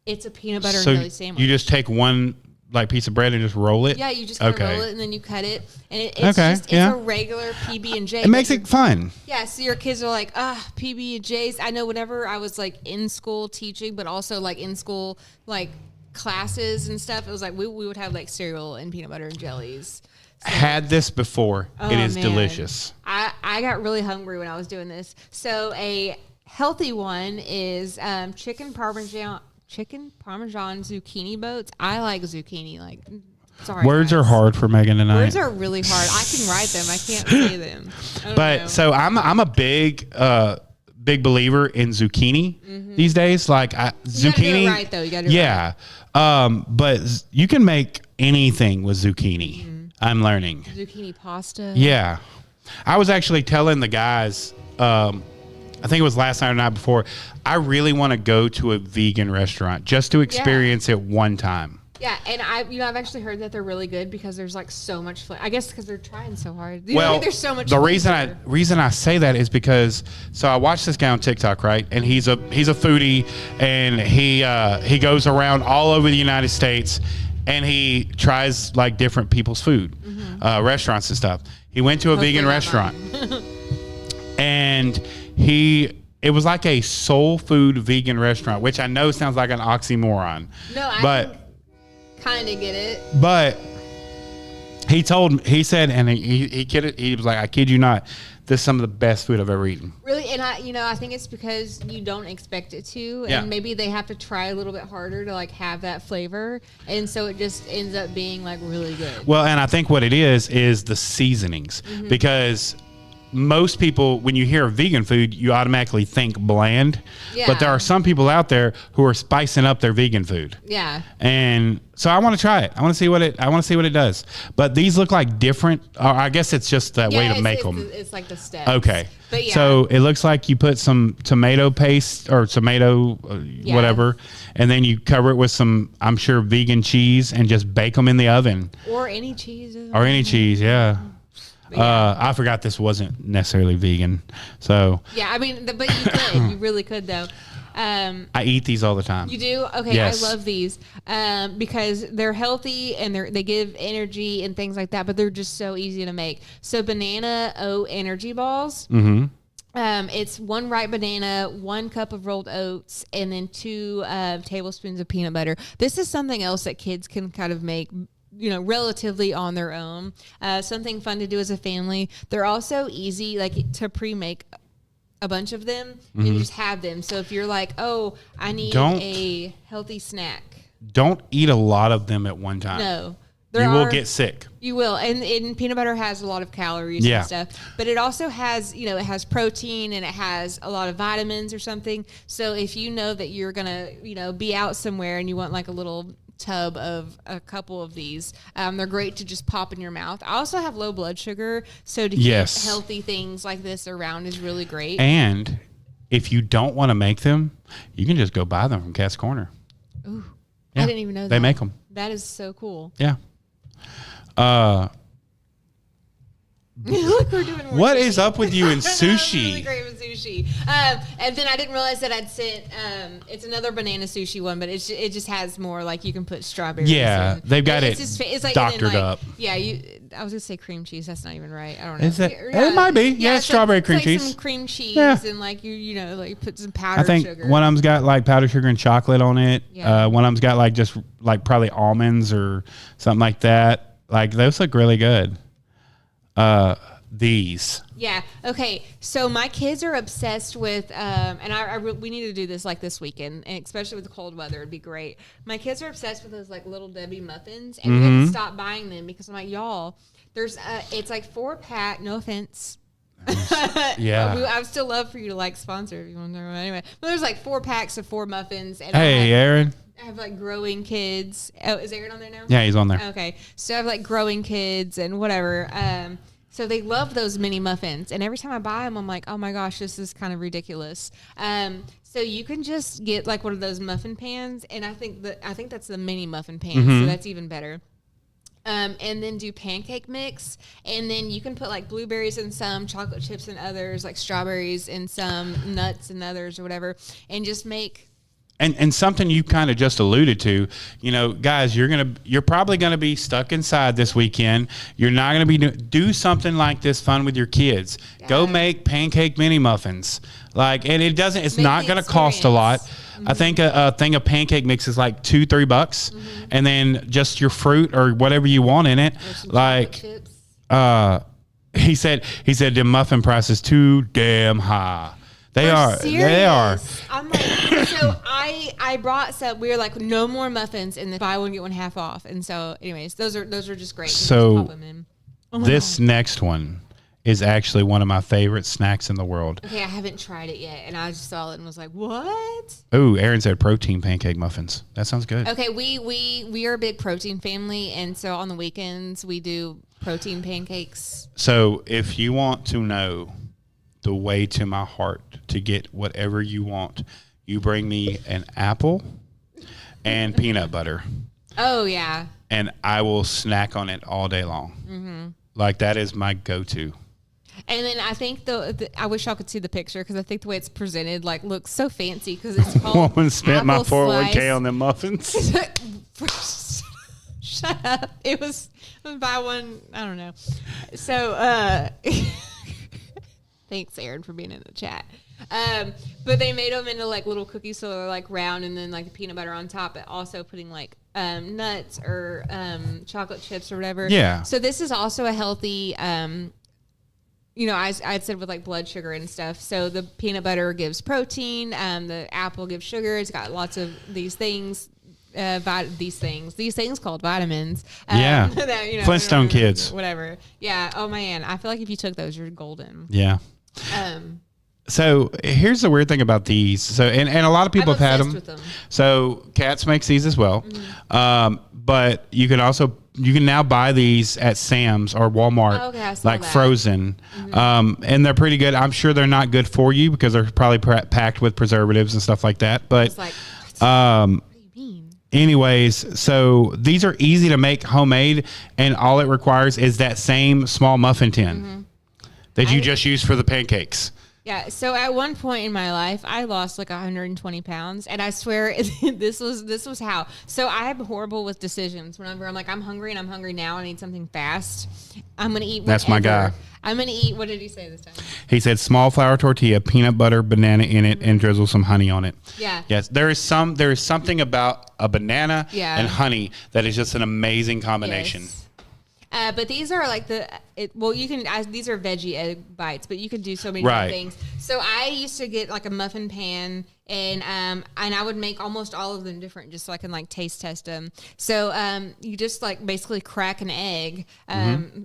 [SPEAKER 1] it's a peanut butter and jelly sandwich.
[SPEAKER 2] You just take one like piece of bread and just roll it?
[SPEAKER 1] Yeah, you just roll it and then you cut it. And it's a regular PB&J.
[SPEAKER 2] It makes it fun.
[SPEAKER 1] Yeah, so your kids are like, PB&Js. I know whenever I was like in school teaching, but also like in school like classes and stuff, it was like we would have like cereal and peanut butter and jellies. So,
[SPEAKER 2] had this before. It is delicious.
[SPEAKER 1] I got really hungry when I was doing this. So a healthy one is chicken parmesan zucchini boats. I like zucchini. Like, sorry.
[SPEAKER 2] Words are hard for Megan tonight.
[SPEAKER 1] Words are really hard. I can write them. I can't say them.
[SPEAKER 2] So I'm a big believer in zucchini these days. Like zucchini. You gotta do it right though. You gotta do it right. But you can make anything with zucchini. I'm learning.
[SPEAKER 1] Zucchini pasta.
[SPEAKER 2] Yeah. I was actually telling the guys. I think it was last night or night before. I really want to go to a vegan restaurant just to experience it one time.
[SPEAKER 1] Yeah, and I've actually heard that they're really good because there's like so much flavor. I guess because they're trying so hard. There's so much.
[SPEAKER 2] The reason I say that is because I watched this guy on TikTok, right? And he's a foodie, and he goes around all over the United States, and he tries like different people's food, restaurants and stuff. He went to a vegan restaurant. And and it was like a soul food vegan restaurant, which I know sounds like an oxymoron.
[SPEAKER 1] No, I kind of get it.
[SPEAKER 2] But he said, and he kidded, he was like, I kid you not, this is some of the best food I've ever eaten.
[SPEAKER 1] Really? And I think it's because you don't expect it to, and maybe they have to try a little bit harder to like have that flavor, and so it just ends up being like really good.
[SPEAKER 2] Well, and I think what it is the seasonings, because most people, when you hear vegan food, you automatically think bland. Yeah. But there are some people out there who are spicing up their vegan food.
[SPEAKER 1] Yeah.
[SPEAKER 2] And so I want to try it. I want to see what it does. But these look like different. I guess it's just that way to make them.
[SPEAKER 1] It's like the steps.
[SPEAKER 2] Okay.
[SPEAKER 1] But yeah.
[SPEAKER 2] So it looks like you put some tomato paste or tomato whatever, and then you cover it with some, I'm sure, vegan cheese and just bake them in the oven.
[SPEAKER 1] Or any cheese.
[SPEAKER 2] Yeah. I forgot this wasn't necessarily vegan. So
[SPEAKER 1] yeah, I mean, but you could. You really could, though.
[SPEAKER 2] I eat these all the time.
[SPEAKER 1] You do? Okay, yes. I love these because they're healthy and they give energy and things like that, but they're just so easy to make. So banana oat energy balls. Mm-hmm. It's 1 ripe banana, 1 cup of rolled oats, and then 2 tablespoons of peanut butter. This is something else that kids can kind of make, relatively on their own. Something fun to do as a family. They're also easy, like to pre-make a bunch of them and just have them. So if you're like, oh, I need a healthy snack. Don't
[SPEAKER 2] eat a lot of them at one time.
[SPEAKER 1] No.
[SPEAKER 2] You will get sick.
[SPEAKER 1] You will. And peanut butter has a lot of calories and stuff. But it also has, it has protein and it has a lot of vitamins or something. So if you know that you're going to, be out somewhere and you want like a little tub of a couple of these, they're great to just pop in your mouth. I also have low blood sugar, so to keep healthy things like this around is really great.
[SPEAKER 2] And if you don't want to make them, you can just go buy them from Cat's Corner.
[SPEAKER 1] Ooh, I didn't even know that.
[SPEAKER 2] They make them.
[SPEAKER 1] That is so cool.
[SPEAKER 2] Yeah.
[SPEAKER 1] Look, we're doing more
[SPEAKER 2] what
[SPEAKER 1] sushi.
[SPEAKER 2] Is up with you in sushi?
[SPEAKER 1] I'm really great with sushi. And then I didn't realize that I'd sent. It's another banana sushi one, but it just has more like you can put strawberries.
[SPEAKER 2] Yeah, they've got it.
[SPEAKER 1] It's like
[SPEAKER 2] doctored up.
[SPEAKER 1] Yeah, I was gonna say cream cheese. That's not even right. I don't know.
[SPEAKER 2] Is it? Yeah. It might be. Yeah, it's strawberry cream cheese.
[SPEAKER 1] Some cream cheese and like like put some powdered sugar.
[SPEAKER 2] I think one of them's got like powdered sugar and chocolate on it. Yeah. One of them's got like just like probably almonds or something like that. Like those look really good. These.
[SPEAKER 1] Yeah. Okay. So my kids are obsessed with, and we need to do this like this weekend, and especially with the cold weather, it'd be great. My kids are obsessed with those like Little Debbie muffins, and we have to stop buying them because I'm like, y'all, there's, it's like 4-pack. No offense.
[SPEAKER 2] Yeah.
[SPEAKER 1] I would still love for you to like sponsor if you want to know. Anyway, but there's like 4 packs of 4 muffins. And
[SPEAKER 2] hey, Aaron.
[SPEAKER 1] I have like growing kids. Oh, is Aaron on there now?
[SPEAKER 2] Yeah, he's on there.
[SPEAKER 1] Okay. So I have like growing kids and whatever. So they love those mini muffins. And every time I buy them, I'm like, oh my gosh, this is kind of ridiculous. So you can just get like one of those muffin pans. And I think that's the mini muffin pan. So that's even better. And then do pancake mix. And then you can put like blueberries in some, chocolate chips in others, like strawberries in some, nuts in others or whatever. And just make...
[SPEAKER 2] And something you kind of just alluded to, guys, you're probably gonna be stuck inside this weekend. You're not gonna be do something like this fun with your kids. Yeah. Go make pancake mini muffins, and it's not gonna cost a lot. Mm-hmm. I think a thing of pancake mix is like $2-3, and then just your fruit or whatever you want in it. He said the muffin price is too damn high. They are.
[SPEAKER 1] I'm like, so I brought some. We were like, no more muffins, and then buy one get one half off. And so, anyways, those are just great.
[SPEAKER 2] So
[SPEAKER 1] pop them in.
[SPEAKER 2] This next one is actually one of my favorite snacks in the world.
[SPEAKER 1] Okay, I haven't tried it yet, and I just saw it and was like, what?
[SPEAKER 2] Oh, Aaron said protein pancake muffins. That sounds good.
[SPEAKER 1] Okay, we are a big protein family, and so on the weekends we do protein pancakes.
[SPEAKER 2] So if you want to know the way to my heart to get whatever you want, you bring me an apple and peanut butter.
[SPEAKER 1] Oh, yeah.
[SPEAKER 2] And I will snack on it all day long. Mm-hmm. Like, that is my go-to.
[SPEAKER 1] And then I think I wish y'all could see the picture because I think the way it's presented looks so fancy because it's called
[SPEAKER 2] Woman spent my 401k on them muffins.
[SPEAKER 1] Shut up. It was buy one, I don't know. So, Thanks, Aaron, for being in the chat. But they made them into like little cookies, so they're like round, and then like the peanut butter on top, but also putting like nuts or chocolate chips or whatever.
[SPEAKER 2] Yeah.
[SPEAKER 1] So this is also a healthy. I'd said with like blood sugar and stuff. So the peanut butter gives protein. The apple gives sugar. It's got lots of these things. These things called vitamins.
[SPEAKER 2] That, Flintstone kids.
[SPEAKER 1] Whatever. Yeah. Oh man, I feel like if you took those, you're golden.
[SPEAKER 2] Yeah. So here's the weird thing about these. So and a lot of people have had them.
[SPEAKER 1] With them.
[SPEAKER 2] So Cats makes these as well. But you can now buy these at Sam's or Walmart, like frozen, and they're pretty good. I'm sure they're not good for you because they're probably packed with preservatives and stuff like that. But what do you mean? Anyways, so these are easy to make homemade, and all it requires is that same small muffin tin that you just use for the pancakes.
[SPEAKER 1] Yeah, so at one point in my life, I lost like 120 pounds, and I swear this was how. So I'm horrible with decisions. Whenever I'm like, I'm hungry now, I need something fast. I'm gonna eat.
[SPEAKER 2] That's my guy.
[SPEAKER 1] I'm gonna eat. What did he say this time?
[SPEAKER 2] He said small flour tortilla, peanut butter, banana in it, and drizzle some honey on it.
[SPEAKER 1] Yeah.
[SPEAKER 2] Yes, there is something about a banana and honey that is just an amazing combination.
[SPEAKER 1] Yes. But these are like these are veggie egg bites, but you can do so many different things. So I used to get like a muffin pan, and I would make almost all of them different just so I can like taste test them. So you just like basically crack an egg,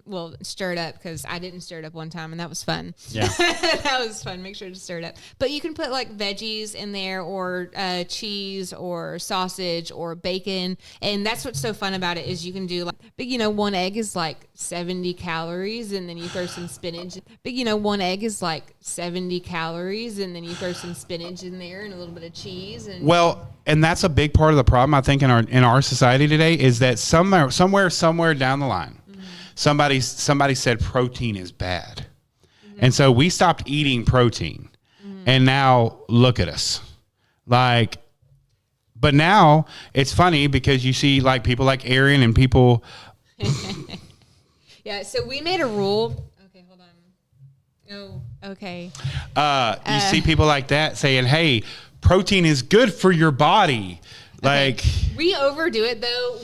[SPEAKER 1] well, stir it up, because I didn't stir it up one time, and that was fun. Yeah. That was fun. Make sure to stir it up. But you can put like veggies in there, or cheese or sausage or bacon, and that's what's so fun about it is you can do like, but one egg is like 70 calories, and then you throw some spinach. But one egg is like 70 calories, and then you throw some spinach in there and a little bit of cheese.
[SPEAKER 2] And that's a big part of the problem, I think, in our society today, is that somewhere down the line, somebody said protein is bad, and so we stopped eating protein, and now look at us, like. But now it's funny because you see like people like Aaron and people.
[SPEAKER 1] Yeah, so we made a rule. Okay, hold on. Oh, okay.
[SPEAKER 2] You see people like that saying, "Hey, protein is good for your body." Like
[SPEAKER 1] we overdo it though.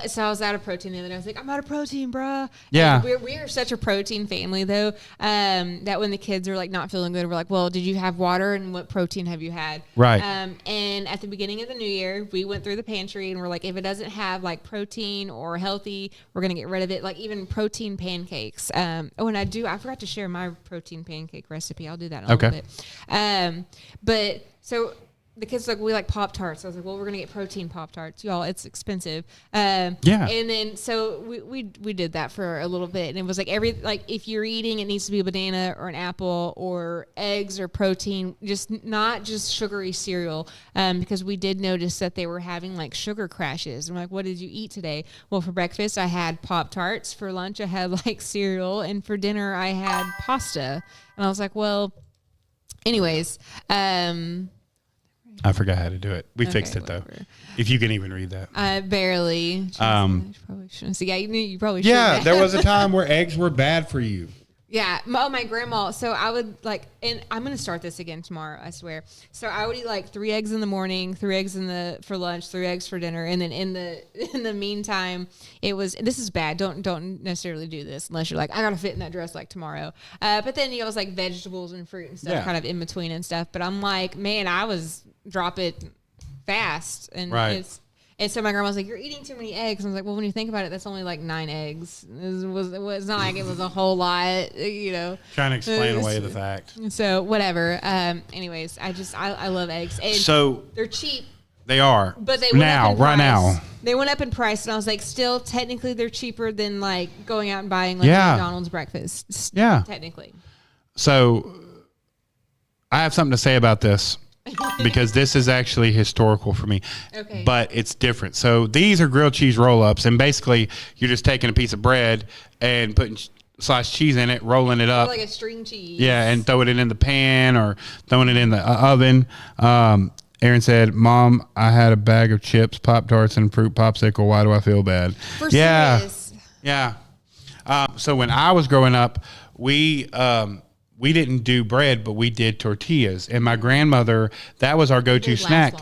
[SPEAKER 1] So I was out of protein the other day. I was like, I'm out of protein, bruh.
[SPEAKER 2] Yeah.
[SPEAKER 1] And we're such a protein family though. That when the kids are like not feeling good, we're like, well, did you have water, and what protein have you had?
[SPEAKER 2] Right.
[SPEAKER 1] And at the beginning of the new year, we went through the pantry and we're like, if it doesn't have like protein or healthy, we're gonna get rid of it. Like even protein pancakes. And I forgot to share my protein pancake recipe. I'll do that in a little bit. But so. The kids we like Pop-Tarts. I was like, well, we're going to get protein Pop-Tarts. Y'all, it's expensive. And then so we did that for a little bit. And it was like if you're eating, it needs to be a banana or an apple or eggs or protein, not just sugary cereal. Because we did notice that they were having like sugar crashes. I'm like, what did you eat today? Well, for breakfast, I had Pop-Tarts. For lunch, I had like cereal. And for dinner, I had pasta. And I was like, well, anyways,
[SPEAKER 2] I forgot how to do it. We fixed it though. If you can even read that.
[SPEAKER 1] Barely. Probably shouldn't. So yeah, you probably should.
[SPEAKER 2] Yeah, there was a time where eggs were bad for you.
[SPEAKER 1] Yeah. My grandma. So I would and I'm going to start this again tomorrow, I swear. So I would eat like 3 eggs in the morning, 3 eggs for lunch, 3 eggs for dinner. And then in the meantime, this is bad. Don't necessarily do this unless you're like, I got to fit in that dress like tomorrow. But then it was like vegetables and fruit and stuff kind of in between and stuff. But I'm like, man, I was drop it fast. And and so my grandma was like, you're eating too many eggs. And I was like, well, when you think about it, that's only like 9 eggs. It was not like it was a whole lot,
[SPEAKER 2] Trying to explain away the fact.
[SPEAKER 1] So whatever. Anyways, I love eggs. And
[SPEAKER 2] so
[SPEAKER 1] they're cheap.
[SPEAKER 2] They are.
[SPEAKER 1] But they went up in price.
[SPEAKER 2] Right now.
[SPEAKER 1] They went up in price, and I was like, still, technically, they're cheaper than like going out and buying like McDonald's breakfast.
[SPEAKER 2] Yeah.
[SPEAKER 1] Technically.
[SPEAKER 2] So I have something to say about this. Because this is actually historical for me. Okay. But it's different. So these are grilled cheese roll-ups, and basically you're just taking a piece of bread and putting sliced cheese in it, rolling it up.
[SPEAKER 1] Like a string cheese.
[SPEAKER 2] Yeah, and throwing it in the pan or throwing it in the oven. Aaron said, Mom, I had a bag of chips, Pop-Tarts, and fruit popsicle. Why do I feel bad?
[SPEAKER 1] Serious.
[SPEAKER 2] Yeah. So when I was growing up, we we didn't do bread, but we did tortillas. And my grandmother, that was our go-to snack.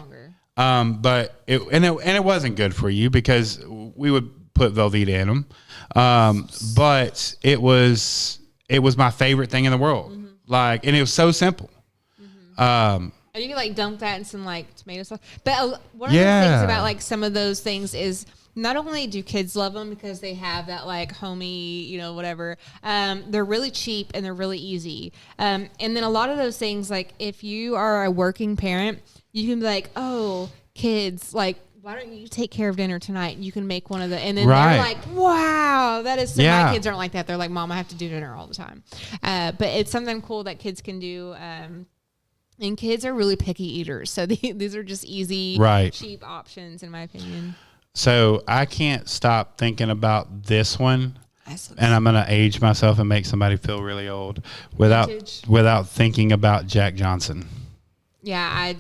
[SPEAKER 2] But it wasn't good for you because we would put Velveeta in them. But it was my favorite thing in the world. Like, and it was so simple.
[SPEAKER 1] And you can like dunk that in some like tomato sauce. But one of the things about like some of those things is not only do kids love them because they have that like homey, you know, whatever. They're really cheap and they're really easy. And then a lot of those things, like if you are a working parent, you can be like, oh, kids, like, why don't you take care of dinner tonight? You can make one of the, and then they're like, wow, that is so, my kids aren't like that. They're like, Mom, I have to do dinner all the time. But it's something cool that kids can do. And kids are really picky eaters. So these are just easy, cheap options, in my opinion.
[SPEAKER 2] So I can't stop thinking about this one. And I'm going to age myself and make somebody feel really old without thinking about Jack Johnson. Yeah,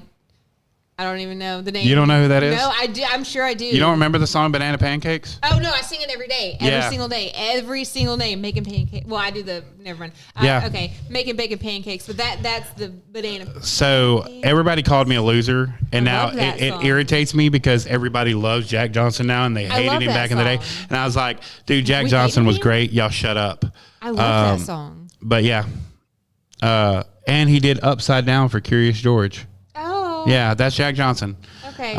[SPEAKER 2] I don't even know the name. You don't know who that is?
[SPEAKER 1] No, I do. I'm sure I do.
[SPEAKER 2] You don't remember the song Banana Pancakes?
[SPEAKER 1] Oh, no, I sing it every day. Every single day. Making pancakes. Well, I do never mind. Okay, making bacon pancakes, but that's the banana.
[SPEAKER 2] So everybody called me a loser, and now it irritates me because everybody loves Jack Johnson now, and they hated him back in the day. And I was like, dude, Jack Johnson was great. Y'all shut up.
[SPEAKER 1] I love that song.
[SPEAKER 2] But yeah. And he did Upside Down for Curious George. Yeah, that's Jack Johnson.
[SPEAKER 1] Okay.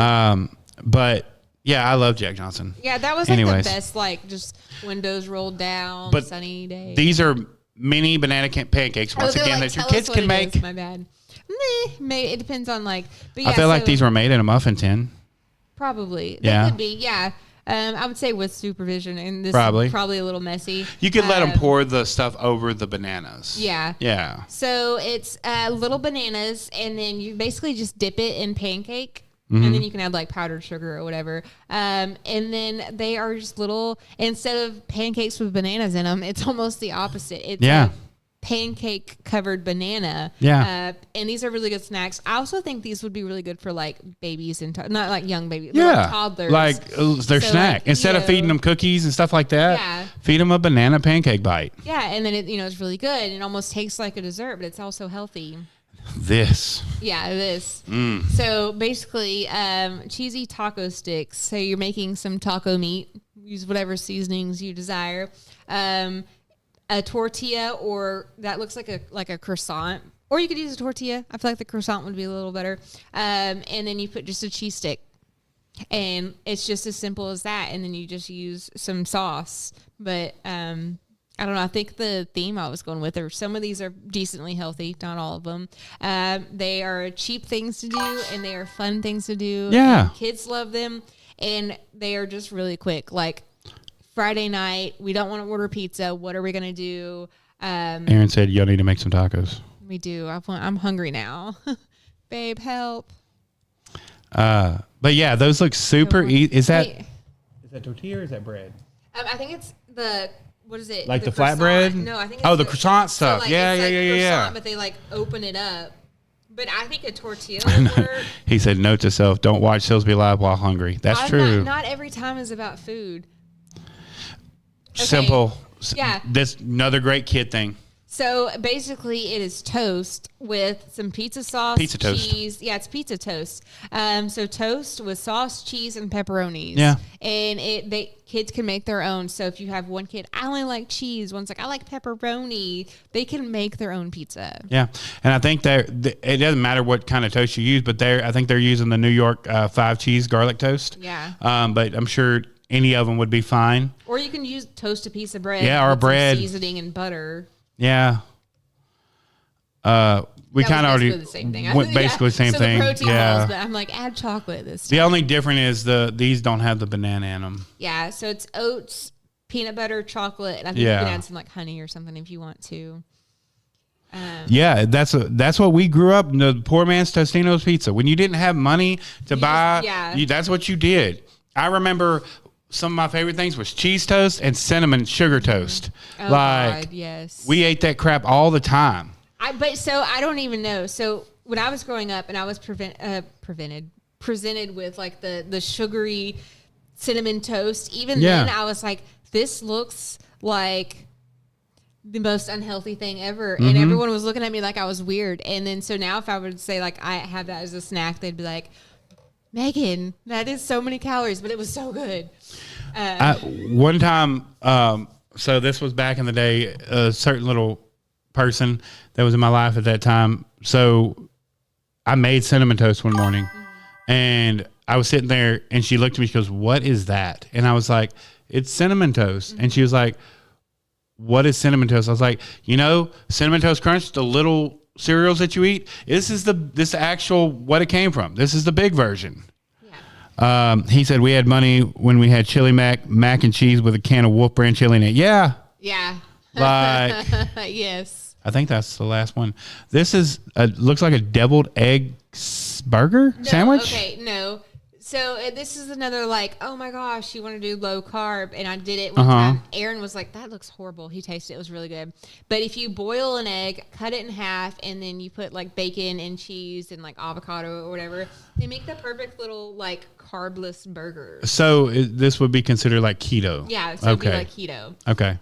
[SPEAKER 2] But yeah, I love Jack Johnson.
[SPEAKER 1] Yeah, that was like the best, like just windows rolled down, sunny day.
[SPEAKER 2] These are mini banana pancakes once again that your kids can make.
[SPEAKER 1] My bad. It depends on like. But yeah,
[SPEAKER 2] I feel like these were made in a muffin tin.
[SPEAKER 1] Probably. They could be. Yeah. I would say with supervision, and this is probably a little messy.
[SPEAKER 2] You could let them pour the stuff over the bananas.
[SPEAKER 1] Yeah.
[SPEAKER 2] Yeah.
[SPEAKER 1] So it's little bananas, and then you basically just dip it in pancake, and then you can add like powdered sugar or whatever. And then they are just little, instead of pancakes with bananas in them, it's almost the opposite. It's like pancake covered banana. And these are really good snacks. I also think these would be really good for like babies and not like young babies, but like toddlers.
[SPEAKER 2] Like their snack. Like, instead of feeding them cookies and stuff like that, feed them a banana pancake bite.
[SPEAKER 1] Yeah, and then it's really good. And it almost tastes like a dessert, but it's also healthy.
[SPEAKER 2] This.
[SPEAKER 1] So basically, cheesy taco sticks. So you're making some taco meat. Use whatever seasonings you desire. A tortilla, or that looks like a croissant, or you could use a tortilla. I feel like the croissant would be a little better. And then you put just a cheese stick, and it's just as simple as that. And then you just use some sauce. But I don't know. I think the theme I was going with, or some of these are decently healthy, not all of them. They are cheap things to do, and they are fun things to do.
[SPEAKER 2] Yeah,
[SPEAKER 1] and kids love them, and they are just really quick. Like Friday night, we don't want to order pizza. What are we going to do?
[SPEAKER 2] Aaron said, y'all need to make some tacos.
[SPEAKER 1] We do. I'm hungry now. Babe, help.
[SPEAKER 2] But yeah, those look super easy. Is that tortilla or is that bread?
[SPEAKER 1] I think it's what is it?
[SPEAKER 2] Like the flatbread?
[SPEAKER 1] No, I think it's
[SPEAKER 2] the croissant stuff.
[SPEAKER 1] So like,
[SPEAKER 2] yeah.
[SPEAKER 1] But they like open it up. But I think a tortilla would work.
[SPEAKER 2] He said, note to self, don't watch Silsbee Live while hungry. That's true.
[SPEAKER 1] Not every time is about food.
[SPEAKER 2] Simple. Yeah. That's another great kid thing.
[SPEAKER 1] So basically, it is toast with some pizza sauce, cheese. Yeah, it's pizza toast. So toast with sauce, cheese, and pepperonis.
[SPEAKER 2] Yeah.
[SPEAKER 1] And kids can make their own. So if you have one kid, I only like cheese. One's like, I like pepperoni. They can make their own pizza.
[SPEAKER 2] Yeah, and I think it doesn't matter what kind of toast you use, but I think they're using the New York 5 cheese garlic toast.
[SPEAKER 1] Yeah.
[SPEAKER 2] But I'm sure any of them would be fine.
[SPEAKER 1] Or you can toast a piece of bread.
[SPEAKER 2] Yeah, or bread.
[SPEAKER 1] Seasoning and butter.
[SPEAKER 2] Yeah. We kind of already
[SPEAKER 1] the same thing.
[SPEAKER 2] Basically the same thing.
[SPEAKER 1] The protein balls, but I'm like, add chocolate this time.
[SPEAKER 2] The only difference is these don't have the banana in them.
[SPEAKER 1] Yeah, so it's oats, peanut butter, chocolate, and I think you can add some like honey or something if you want to.
[SPEAKER 2] Yeah, that's what we grew up. The poor man's Tostino's pizza. When you didn't have money to buy, that's what you did. I remember some of my favorite things was cheese toast and cinnamon sugar toast.
[SPEAKER 1] Oh, God, yes.
[SPEAKER 2] We ate that crap all the time.
[SPEAKER 1] So I don't even know. So when I was growing up and I was presented with like the sugary cinnamon toast, even then I was like, this looks like the most unhealthy thing ever. And everyone was looking at me like I was weird. And then so now if I would say like I have that as a snack, they'd be like, Megan, that is so many calories, but it was so good.
[SPEAKER 2] One time, so this was back in the day, a certain little person that was in my life at that time. So I made cinnamon toast one morning and I was sitting there and she looked at me, she goes, what is that? And I was like, it's cinnamon toast. And she was like, what is cinnamon toast? I was like, Cinnamon Toast Crunch, the little cereals that you eat. This actual what it came from. This is the big version. Yeah. He said we had money when we had chili mac and cheese with a can of Wolf Brand chili in it. Yeah.
[SPEAKER 1] Yeah.
[SPEAKER 2] Like
[SPEAKER 1] yes.
[SPEAKER 2] I think that's the last one. This is looks like a deviled egg burger sandwich.
[SPEAKER 1] Okay, no. So this is another like, oh my gosh, you want to do low carb, and I did it one time. Aaron was like, that looks horrible. He tasted it; was really good. But if you boil an egg, cut it in half, and then you put like bacon and cheese and like avocado or whatever, they make the perfect little like carbless burger.
[SPEAKER 2] So this would be considered like keto.
[SPEAKER 1] Yeah, so it'd be like keto.
[SPEAKER 2] Okay.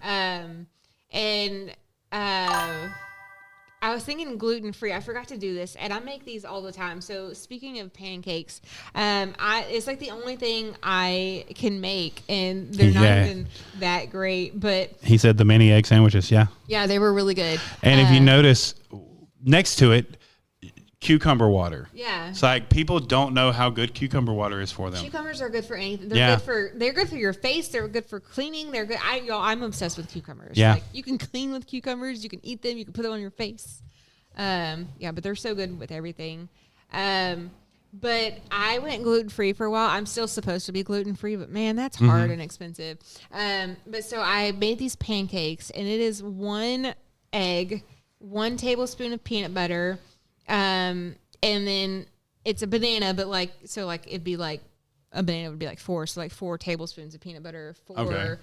[SPEAKER 1] I was thinking gluten-free. I forgot to do this, and I make these all the time. So speaking of pancakes, it's like the only thing I can make, and they're not even that great. But
[SPEAKER 2] he said the mini egg sandwiches,
[SPEAKER 1] yeah, they were really good.
[SPEAKER 2] And if you notice, next to it, cucumber water.
[SPEAKER 1] Yeah,
[SPEAKER 2] it's like people don't know how good cucumber water is for them.
[SPEAKER 1] Cucumbers are good for anything. They're good for your face. They're good for cleaning. They're good. I'm obsessed with cucumbers.
[SPEAKER 2] Yeah,
[SPEAKER 1] like, you can clean with cucumbers. You can eat them. You can put them on your face. But they're so good with everything. But I went gluten-free for a while. I'm still supposed to be gluten-free, but man, that's hard and expensive. But so I made these pancakes, and it is 1 egg, 1 tablespoon of peanut butter, and then it's a banana, but it'd be like a banana would be like 4, so like 4 tablespoons of peanut butter, 4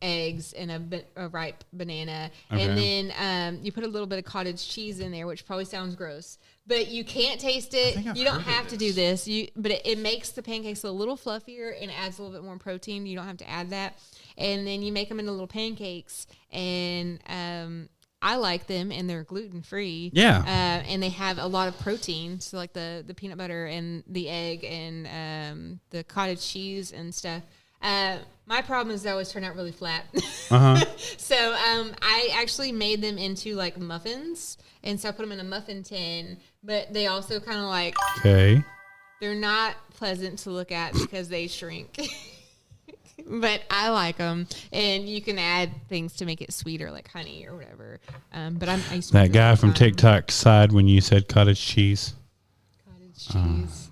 [SPEAKER 1] eggs, and a ripe banana, and then you put a little bit of cottage cheese in there, which probably sounds gross, but you can't taste it. You don't have to do this, but it makes the pancakes a little fluffier and adds a little bit more protein. You don't have to add that, and then you make them into little pancakes, and I like them, and they're gluten-free.
[SPEAKER 2] Yeah.
[SPEAKER 1] And they have a lot of protein, so like the peanut butter and the egg and the cottage cheese and stuff. My problem is they always turn out really flat. So I actually made them into like muffins, and so I put them in a muffin tin, but they also kind of like...
[SPEAKER 2] Okay.
[SPEAKER 1] They're not pleasant to look at because they shrink. But I like them, and you can add things to make it sweeter, like honey or whatever. But I used to
[SPEAKER 2] that guy from TikTok sighed when you said cottage cheese.
[SPEAKER 1] Cottage cheese.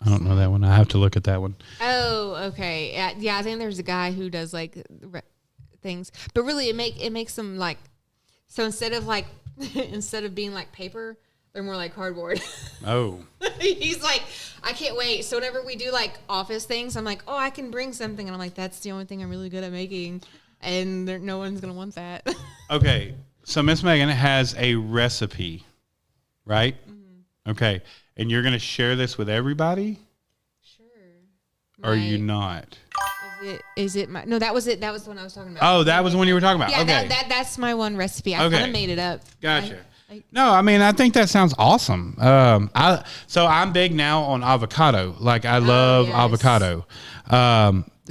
[SPEAKER 2] I don't know that one. I have to look at that one.
[SPEAKER 1] Oh, okay. Yeah, I think there's a guy who does like things, but really it makes them like, so instead of being like paper, they're more like cardboard. Oh. He's like, I can't wait. So whenever we do like office things, I'm like, oh, I can bring something. And I'm like, that's the only thing I'm really good at making. And no one's going to want that. Okay.
[SPEAKER 2] So Miss Megan has a recipe, right? Mm-hmm. Okay. And you're going to share this with everybody?
[SPEAKER 1] Sure.
[SPEAKER 2] Or are you not?
[SPEAKER 1] Is it my... No, that was it. That was the one I was talking about.
[SPEAKER 2] Oh, that was the one you were talking about.
[SPEAKER 1] Yeah,
[SPEAKER 2] okay.
[SPEAKER 1] That's my one recipe. I kind of made it up.
[SPEAKER 2] Gotcha. No, I mean, I think that sounds awesome. So I'm big now on avocado. Like, I love avocado.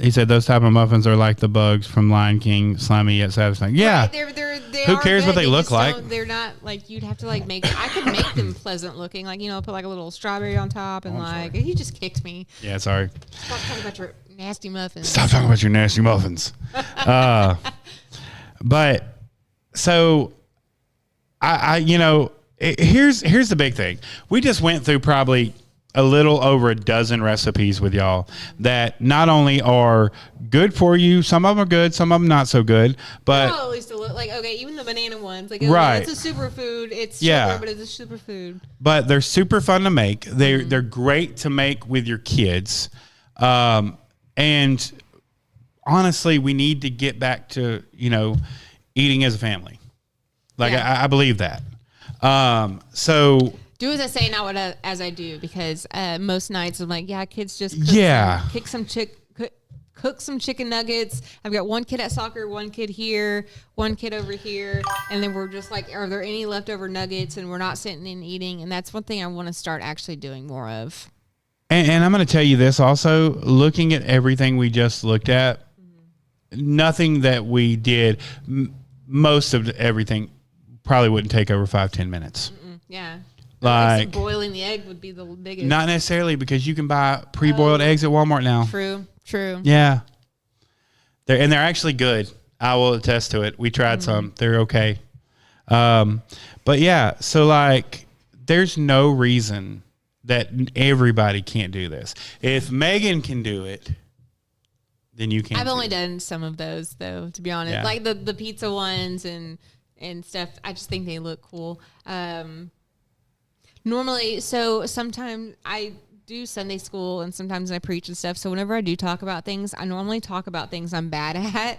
[SPEAKER 2] He said those type of muffins are like the bugs from Lion King, slimy yet satisfying. Yeah.
[SPEAKER 1] Right,
[SPEAKER 2] who cares what they look like?
[SPEAKER 1] They're not like, you'd have to like make I could make them pleasant looking, like, put like a little strawberry on top, and he just kicked me.
[SPEAKER 2] Yeah, sorry.
[SPEAKER 1] Stop talking about your nasty muffins.
[SPEAKER 2] Stop talking about your nasty muffins. But so here's the big thing. We just went through probably a little over a dozen recipes with y'all that not only are good for you, some of them are good, some of them not so good, but
[SPEAKER 1] at least like, okay, even the banana ones, like,
[SPEAKER 2] right,
[SPEAKER 1] it's a superfood. It's sugar, but it's a superfood.
[SPEAKER 2] But they're super fun to make. They're great to make with your kids, and honestly, we need to get back to eating as a family. Like, I believe that. So
[SPEAKER 1] do as I say, not as I do, because most nights I'm like, kids just cook some chicken nuggets. I've got one kid at soccer, one kid here, one kid over here. And then we're just like, are there any leftover nuggets? And we're not sitting and eating. And that's one thing I want to start actually doing more of.
[SPEAKER 2] And I'm going to tell you this also, looking at everything we just looked at, nothing that we did, most of everything probably wouldn't take over 5-10 minutes.
[SPEAKER 1] Yeah.
[SPEAKER 2] Like
[SPEAKER 1] boiling the egg would be the biggest.
[SPEAKER 2] Not necessarily, because you can buy pre-boiled eggs at Walmart now.
[SPEAKER 1] True.
[SPEAKER 2] Yeah. They're actually good. I will attest to it. We tried some. They're okay. But yeah, so like there's no reason that everybody can't do this. If Megan can do it, then you can.
[SPEAKER 1] I've only done some of those though, to be honest. Yeah. Like the pizza ones and stuff. I just think they look cool. Normally, so sometimes I do Sunday school and sometimes I preach and stuff. So whenever I do talk about things, I normally talk about things I'm bad at.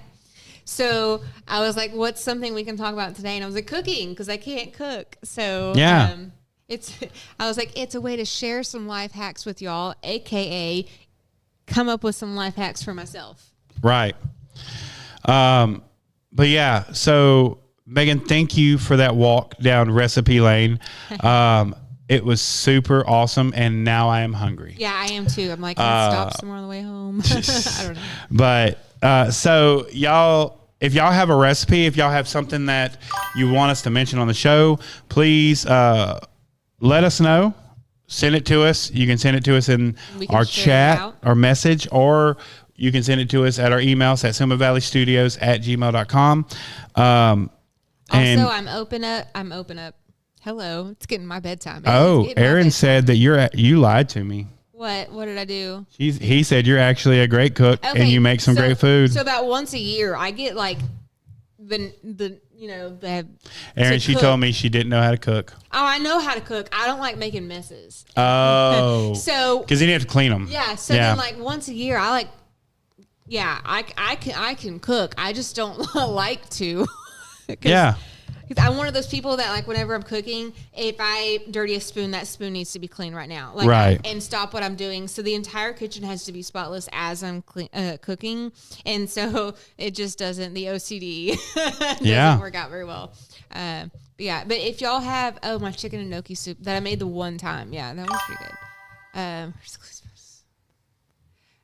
[SPEAKER 1] So I was like, what's something we can talk about today? And I was like, cooking, because I can't cook. So yeah. I was like, it's a way to share some life hacks with y'all, AKA come up with some life hacks for myself.
[SPEAKER 2] Right. But yeah, so Megan, thank you for that walk down recipe lane. It was super awesome, and now I am hungry.
[SPEAKER 1] Yeah, I am too. I'm like, can I stop somewhere on the way home? I don't know.
[SPEAKER 2] But so y'all, if y'all have a recipe, if y'all have something that you want us to mention on the show, please let us know. Send it to us. You can send it to us in our chat or message, or you can send it to us at our emails at SilmaValleyStudios@gmail.com.
[SPEAKER 1] Also, I'm open up. Hello, it's getting my bedtime.
[SPEAKER 2] Aaron said that you lied to me.
[SPEAKER 1] What did I do?
[SPEAKER 2] He said you're actually a great cook and you make some great food.
[SPEAKER 1] So about once a year, I get like the
[SPEAKER 2] Aaron, she told me she didn't know how to cook.
[SPEAKER 1] Oh, I know how to cook. I don't like making messes.
[SPEAKER 2] Oh,
[SPEAKER 1] so
[SPEAKER 2] because then you have to clean them.
[SPEAKER 1] Yeah. So then, like once a year, I can cook. I just don't like to.
[SPEAKER 2] Yeah.
[SPEAKER 1] Because I'm one of those people that, like, whenever I'm cooking, if I dirty a spoon, that spoon needs to be clean right now. Like,
[SPEAKER 2] right.
[SPEAKER 1] And stop what I'm doing. So the entire kitchen has to be spotless as I'm cooking. And so it just doesn't, the OCD doesn't work out very well. But if y'all have, my chicken and gnocchi soup that I made the one time. Yeah, that was pretty good.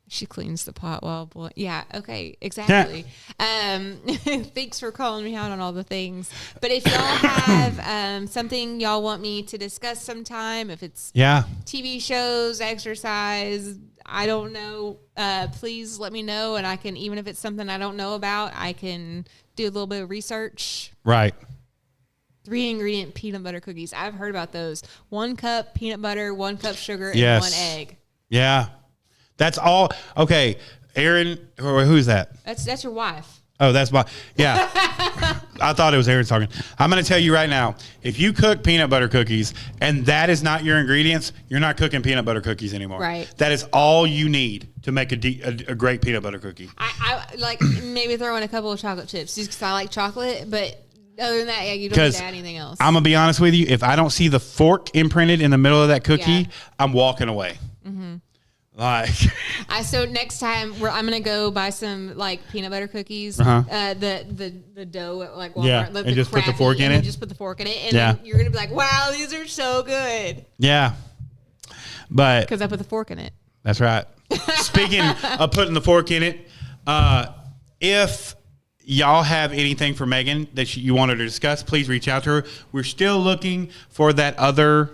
[SPEAKER 1] She cleans the pot while boiling. Yeah, okay, exactly. Thanks for calling me out on all the things. But if y'all have something y'all want me to discuss sometime, if it's TV shows, exercise, I don't know, please let me know. And I can, even if it's something I don't know about, I can do a little bit of research.
[SPEAKER 2] Right.
[SPEAKER 1] 3-ingredient peanut butter cookies. I've heard about those. 1 cup peanut butter, 1 cup sugar, and 1 egg.
[SPEAKER 2] Yeah. That's all. Okay, Aaron, who's that?
[SPEAKER 1] That's your wife.
[SPEAKER 2] Oh, that's my, yeah. I thought it was Aaron talking. I'm going to tell you right now, if you cook peanut butter cookies and that is not your ingredients, you're not cooking peanut butter cookies anymore.
[SPEAKER 1] Right.
[SPEAKER 2] That is all you need to make a great peanut butter cookie.
[SPEAKER 1] I like maybe throw in a couple of chocolate chips just because I like chocolate, but other than that, you don't need to add anything else. I'm
[SPEAKER 2] going to be honest with you. If I don't see the fork imprinted in the middle of that cookie, I'm walking away. Mm-hmm. Like,
[SPEAKER 1] so next time I'm gonna go buy some like peanut butter cookies. The dough at like Walmart,
[SPEAKER 2] and just put the fork in it.
[SPEAKER 1] Just put the fork in it, and then you're gonna be like, "Wow, these are so good."
[SPEAKER 2] Yeah, but
[SPEAKER 1] because I put the fork in it.
[SPEAKER 2] That's right. Speaking of putting the fork in it, if y'all have anything for Megan that you wanted to discuss, please reach out to her. We're still looking for that other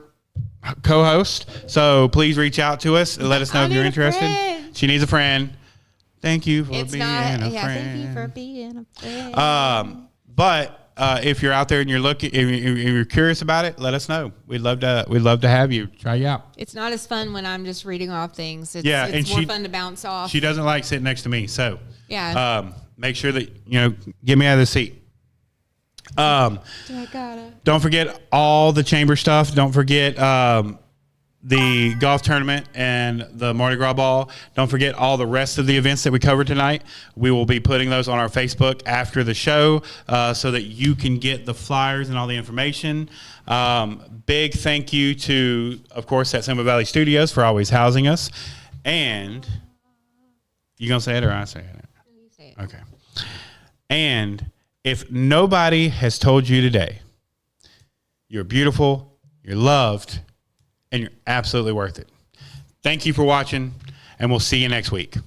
[SPEAKER 2] co-host, so please reach out to us and let us know if you're interested. She needs a friend. Thank you for being a friend.
[SPEAKER 1] Thank you for being a friend.
[SPEAKER 2] But if you're out there and you're looking, if you're curious about it, let us know. We'd love to have you try you out.
[SPEAKER 1] It's not as fun when I'm just reading off things. It's more fun to bounce off.
[SPEAKER 2] She doesn't like sitting next to me, so make sure that get me out of the seat. Don't forget all the chamber stuff. Don't forget the golf tournament and the Mardi Gras ball. Don't forget all the rest of the events that we covered tonight. We will be putting those on our Facebook after the show so that you can get the flyers and all the information. Big thank you to, of course, at Silma Valley Studios for always housing us. And You gonna say it or I say it?
[SPEAKER 1] No, you say it.
[SPEAKER 2] Okay. And if nobody has told you today, you're beautiful, you're loved, and you're absolutely worth it. Thank you for watching, and we'll see you next week.